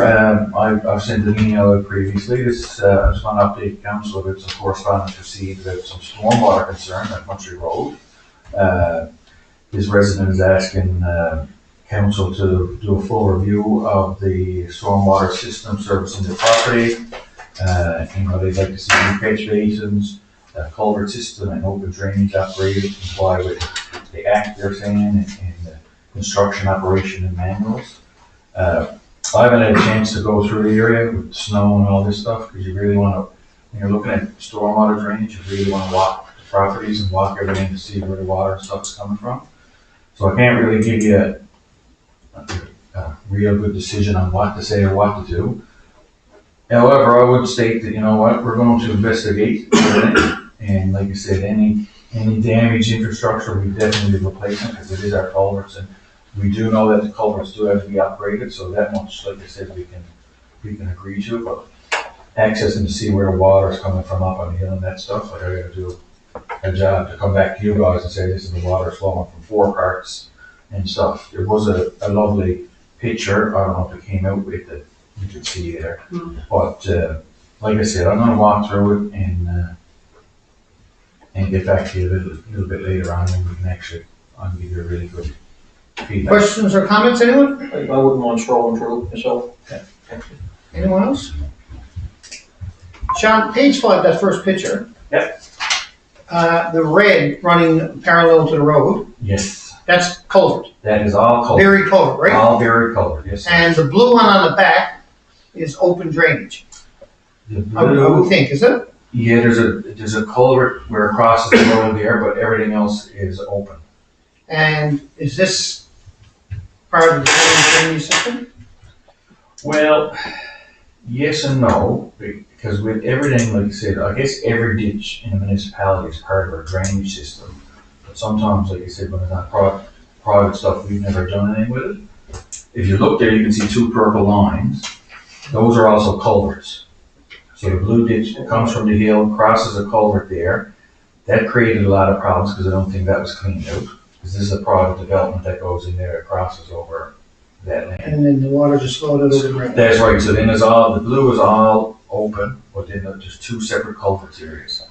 I've sent an email out previously, this, I just want to update council with some correspondence received about some stormwater concern at Country Road. This resident is asking, council to do a full review of the stormwater system servicing the property. They'd like to see new catch basins, a culvert system and open drainage upgrade to comply with the act they're saying and the construction operation and manuals. I haven't had a chance to go through the area with snow and all this stuff, because you really want to, when you're looking at stormwater drainage, you really want to walk the properties and walk everything to see where the water and stuff is coming from. So I can't really give you a real good decision on what to say or what to do. However, I would state that, you know what, we're going to investigate everything. And like I said, any damaged infrastructure, we definitely replace them, because it is our culverts, and we do know that the culverts do have to be upgraded, so that much, like I said, we can agree to, but accessing to see where the water is coming from up on the hill and that stuff, like I gotta do a job to come back to you guys and say, this is the water flowing from 4 parts and stuff. There was a lovely picture, I don't know if it came out with it, you could see there, but, like I said, I'm gonna walk through it and get back to you a little bit later on, and we can actually, I'll give you a really good feedback. Questions or comments, anyone? I wouldn't mind strolling through myself. Anyone else? Sean, page 5, that first picture. Yep. The red running parallel to the road, Yes, that's culvert, that is all colored, very culvert, right? all very colored, yes. sir. And the blue one on the back is open drainage, The I would blue, think, is it? yeah, there's a culvert where it crosses the road there, but everything else is open. And is this part of the same drainage system? Well, yes and no, because with everything, like you said, I guess every ditch in a municipality is part of our drainage system. But sometimes, like you said, when it's not private stuff, we've never done anything with it. If you look there, you can see two purple lines. Those are also culverts. So the blue ditch that comes from the hill crosses a culvert there. That created a lot of problems because I don't think that was cleaned out. Because this is a private development that goes in there, it crosses over that land. And then the water just flowed over the ground. That's right, so then the blue is all open, but then there's two separate culverts areas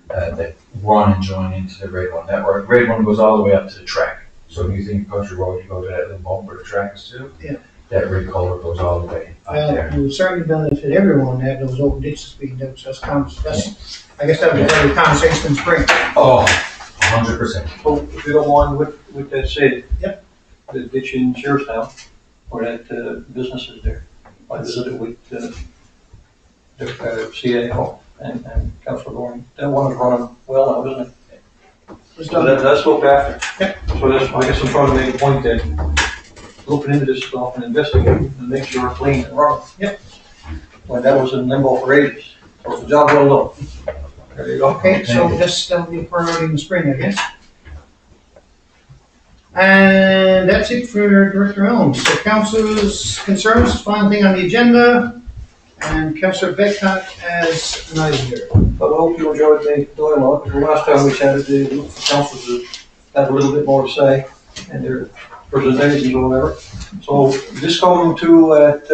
that run and join into the red one. That red one goes all the way up to the track. So if you think Country Road, you go to that little bump where the track is too. Yeah. That red culvert goes all the way up Well, there. it would certainly benefit everyone to have those open ditches being done, so I guess that would be a conversation in spring. Oh, 100%. So if you don't mind, with that said. Yep. The ditch in Shearstown, where that business is there, I visited with the CAO and Councilor Goring. That one is running well now, isn't it? It's So done. that's looked after. Yep. So that's, I guess I'm trying to make a point that looking into this stuff and investigating and make sure it's clean and running. Yep. When that was in limbo for ages. So it's a job well done. There you go. Okay, so that'll be a priority in the spring, I guess. And that's it for Director Elms. So council's concerns, final thing on the agenda, and Councillor Bedcock as an item here. But I hope you enjoyed the dialogue. The last time we chatted, the councils had a little bit more to say in their presentations or whatever. So this come to at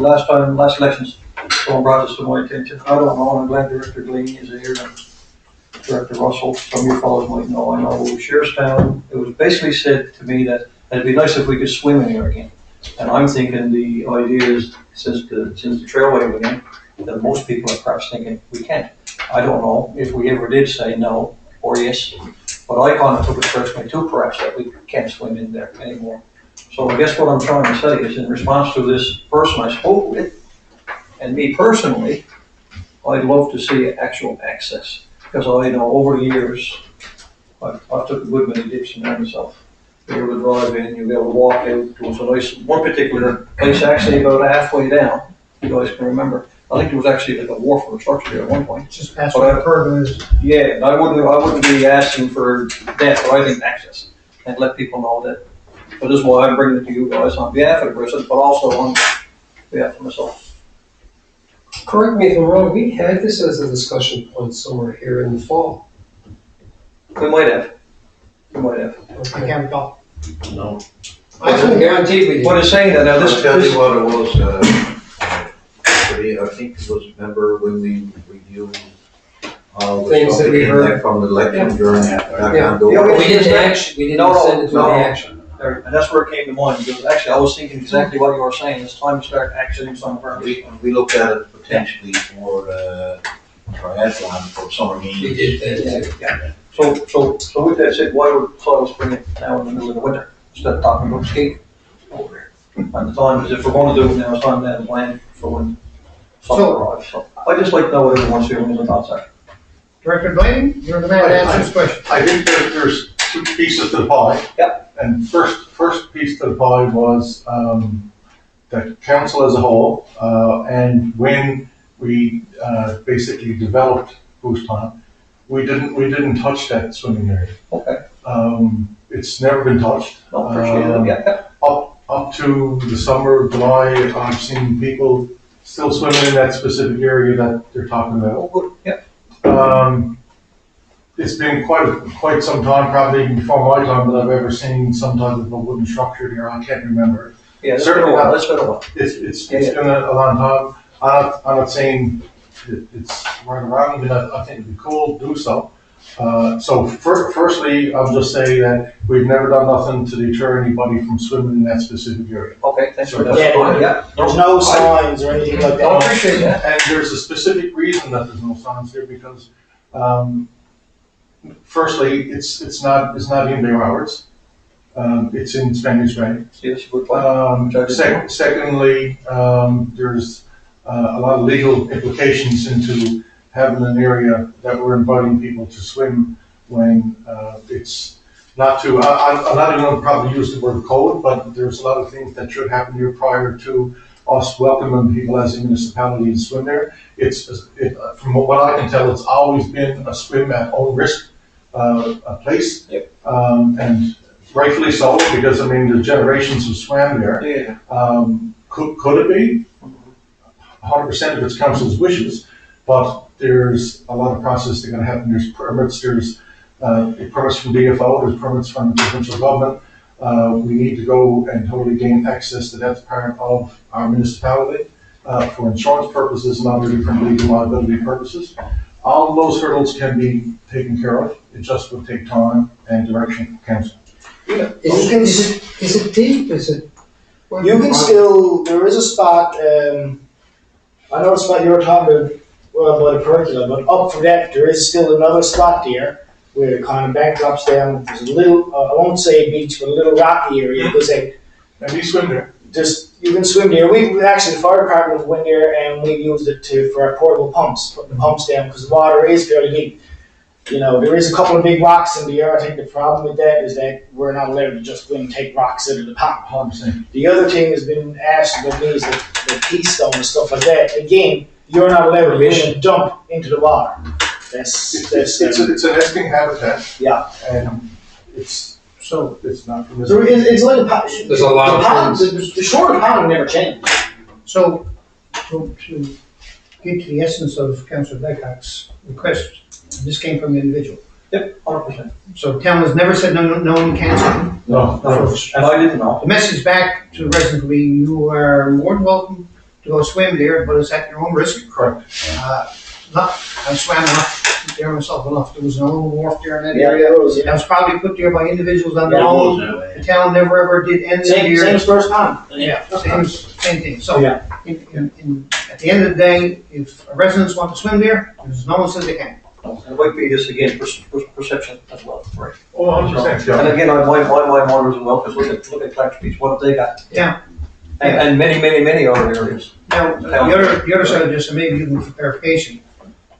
last elections, someone brought this to my attention. I don't know, I'm glad Director Glean is here and Director Russell, some of you fellows might know. I know Shearstown, it was basically said to me that it'd be nice if we could swim in there again. And I'm thinking the idea is, since the trailway went in, that most people are perhaps thinking we can't. I don't know if we ever did say no or yes, but I kind of took it personally too, perhaps, that we can't swim in there anymore. So I guess what I'm trying to say is, in response to this person I spoke with, and me personally, I'd love to see actual access. Because I know over the years, I took a good many dips in there myself. You were able to drive in, you were able to walk out. There was a nice, one particular place actually about halfway down, you guys can remember. I think there was actually like a wharf or a structure there at one point. Just past where the curve is. Yeah, and I wouldn't be asking for that, but I think access. And let people know that. So this is why I'm bringing it to you guys on behalf of the president, but also on behalf of myself. Correct me if I'm wrong, we had this as a discussion point somewhere here in the fall. We might have. We might have. I can't recall. No. I can guarantee we did. What is saying that now, I'll tell you what it was, I think it was, remember when we reviewed all the Things stuff that we came heard. back from the election during that. Yeah. Yeah, We didn't No, send it to no. any action. And that's where it came to mind, because actually I was thinking exactly what you were saying, it's time to start actioning some of our. We looked at it potentially for triathlon for summer We meetings. did that, yeah. So with that said, why would soil spring it now in the middle of the winter, instead of talking about skating over there? And the time is, if we're gonna do it now, it's time to have a plan for when summer arrives, so I just like to know what everyone's feeling and thoughts are. Director Blaine, you're the man to answer this question. I think there's two pieces to the pie. Yep. And first piece to the pie was, the council as a whole, and when we, basically developed Boost Pond, we didn't touch that swimming area. Okay, It's never been touched. no, appreciate it, yeah. Up to the summer of July, I've seen people still swimming in that specific area that they're talking about. Oh, good, yeah. It's been quite some time, probably even before my time, that I've ever seen some type of a wooden structure there. I can't remember. Yeah, it's been a while, it's been a while. It's Yeah, yeah. been a long time. I'm not saying it's right around, but I think it'd be cool to do so. So firstly, I'll just say that we've never done nothing to deter anybody from swimming in that specific area. Okay, thanks for Yeah, that. Yeah. There's no signs or anything like No, that. appreciate that. And there's a specific reason that there's no signs there, because, firstly, it's not in Mayor Roberts. It's in Spanish Bay. Yes, good point. Secondly, there's a lot of legal implications into having an area that we're inviting people to swim when it's not too, I'm not even going to probably use the word cold, but there's a lot of things that should happen here prior to us welcoming people as a municipality to swim there. From what I can tell, it's always been a swim at own risk a place. Yep. And rightfully so, because I mean, the generations who swam there. Yeah. Could it be? 100% of its council's wishes, but there's a lot of process that are going to happen. There's permits, there's permits from DFO, there's permits from the provincial government. We need to go and totally gain access to that part of our municipality for insurance purposes and other different legal liability purposes. All of those hurdles can be taken care of. It just would take time and direction from council. Is it deep? Is it? You can still, there is a spot, I know the spot you were talking about, well, by the pergola, but up from that, there is still another spot there where the kind of bank drops down. There's a little, I won't say beach, but a little rocky area, because And you swim there. you can swim there. We actually, the fire department went there and we used it for our portable pumps, putting the pumps down, because the water is fairly deep. You know, there is a couple of big rocks in the air. I think the problem with that is that we're not allowed to just go and take rocks out of the pond. 100%. The other thing has been asked about me is the keystone and stuff like that. Again, you're not allowed to go and dump into the water. It's a nesting habitat. Yeah. And it's not permissible. So it's like a pond. There's a lot of pond, things. the shore of the pond never changed. So, to get to the essence of Councillor Beckock's request, this came from an individual. Yep, 100%. So town has never said no one can swim. No. And I didn't know. The message back to the residents will be, you are more than welcome to go swim there, but it's at your own risk. Correct. I swam enough there myself enough. There was an old wharf there in that Yeah, area. it was, That was probably put there by individuals on their Yeah, it own. The town never ever did anything Same here. as first pond. Yeah, same thing. So, Yeah. at the end of the day, if residents want to swim there, there's no one says they can't. It might be just again, perception as well. Right. Oh, 100%, yeah. And again, my models as well, because look at Clark's Beach, what have they got? Yeah. And many other areas. Now, the other side of this, and maybe even for clarification,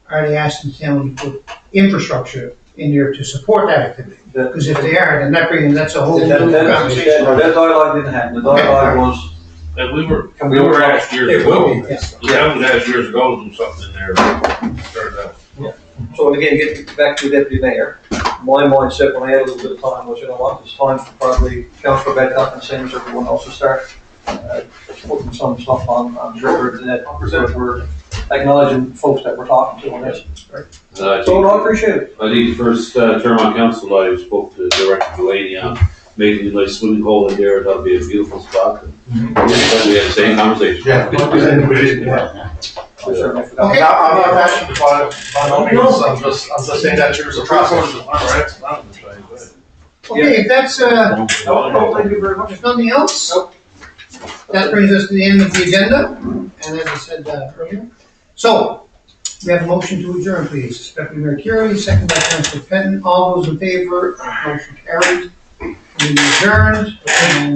are they asking the town to put infrastructure in there to support that activity? Because if they are, then that's a whole new conversation. That dialogue didn't happen. The dialogue was, And we were can we asked years It will ago. be, yes. Yeah, we was asked years ago to do something in there. Turned out. So again, getting back to Deputy Mayor, my mindset when I had a little bit of time was, you know what, it's time for probably Councillor Bedcock and same as everyone else to start putting some stuff on record that we're acknowledging folks that we're talking to on this. So I appreciate it. I think the first term on council, I spoke to Director Delaney on making a nice swimming hole in there. That'd be a beautiful spot. And we had the same conversation. Yeah. Yeah. I certainly forgot. Okay. I'm not asking to by no means, I'm just saying that there's a process. Okay, if that's, No, thank you very much. if nothing else, that brings us to the end of the agenda, and as I said earlier. So, we have a motion to adjourn, please. Deputy Mayor Curie, second by Councillor Fenton. All those in favor, motion carried. We adjourned.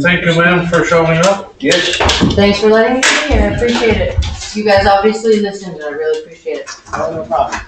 Thank you, ma'am, for showing up. Yes. Thanks for letting me be here, I appreciate it. You guys obviously listened, and I really appreciate it. No problem.